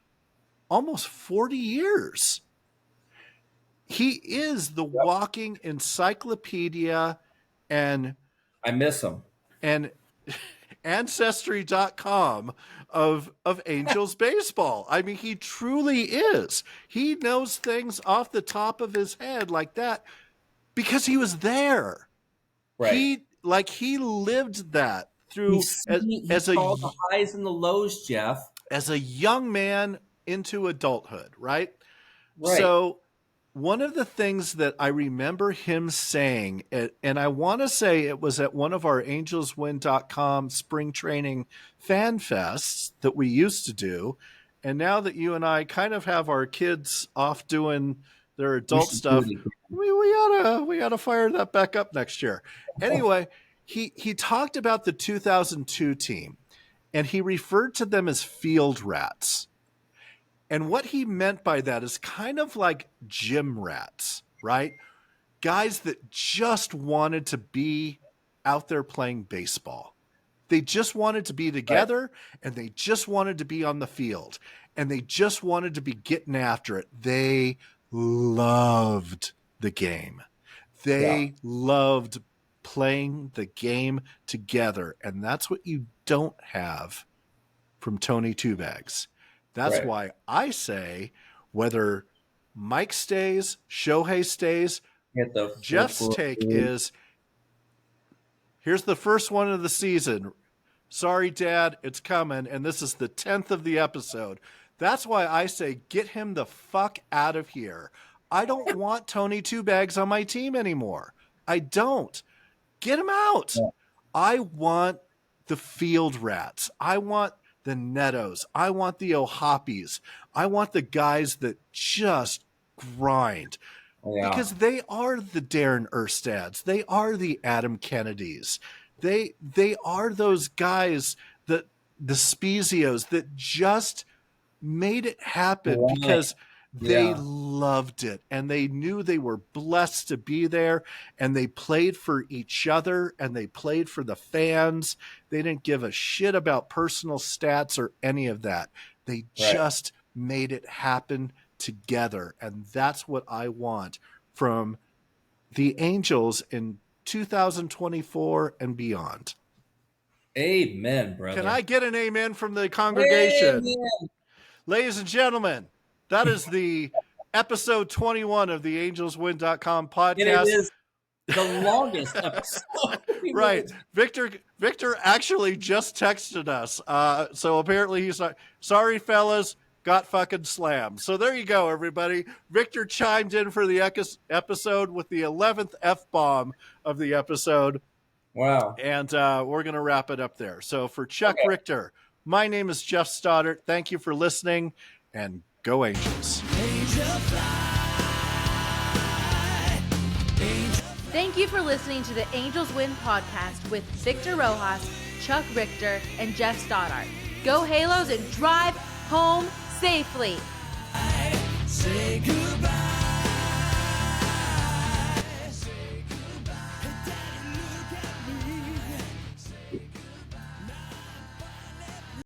almost 40 years. He is the walking encyclopedia, and I miss him. And Ancestry.com of Angels baseball. I mean, he truly is. He knows things off the top of his head like that because he was there. Right. He lived that through He saw the highs and the lows, Jeff. As a young man into adulthood, right? Right. So one of the things that I remember him saying, and I want to say it was at one of our angelswin.com spring training fan fests that we used to do. And now that you and I kind of have our kids off doing their adult stuff, we ought to fire that back up next year. Anyway, he talked about the 2002 team, and he referred to them as field rats. And what he meant by that is kind of like gym rats, right? Guys that just wanted to be out there playing baseball. They just wanted to be together, and they just wanted to be on the field, and they just wanted to be getting after it. They loved the game. They loved playing the game together, and that's what you don't have from Tony Two Bags. That's why I say whether Mike stays, Shohei stays, Jeff's take is, here's the first one of the season. Sorry, Dad, it's coming, and this is the 10th of the episode. That's why I say get him the fuck out of here. I don't want Tony Two Bags on my team anymore. I don't. Get him out. Yeah. I want the field rats. I want the Netos. I want the O'Hoppies. I want the guys that just grind. Because they are the Darren Erstads. They are the Adam Kennedys. They are those guys, that the Spezios, that just made it happen because they loved it, and they knew they were blessed to be there, and they played for each other, and they played for the fans. They didn't give a shit about personal stats or any of that. They just made it happen together, and that's what I want from the Angels in 2024 and beyond. Amen, brother. Can I get an amen from the congregation? Amen. Ladies and gentlemen, that is the episode 21 of the angelswin.com podcast. And it is the longest episode. Right. Victor actually just texted us. So apparently he's like, sorry, fellas, got fucking slammed. So there you go, everybody. Victor chimed in for the episode with the 11th F-bomb of the episode. Wow. And we're going to wrap it up there. So for Chuck Richter, my name is Jeff Stoddart. Thank you for listening, and go Angels. Thank you for listening to the Angels Win podcast with Victor Rojas, Chuck Richter, and Jeff Stoddart. Go Halos and drive home safely. Say goodbye.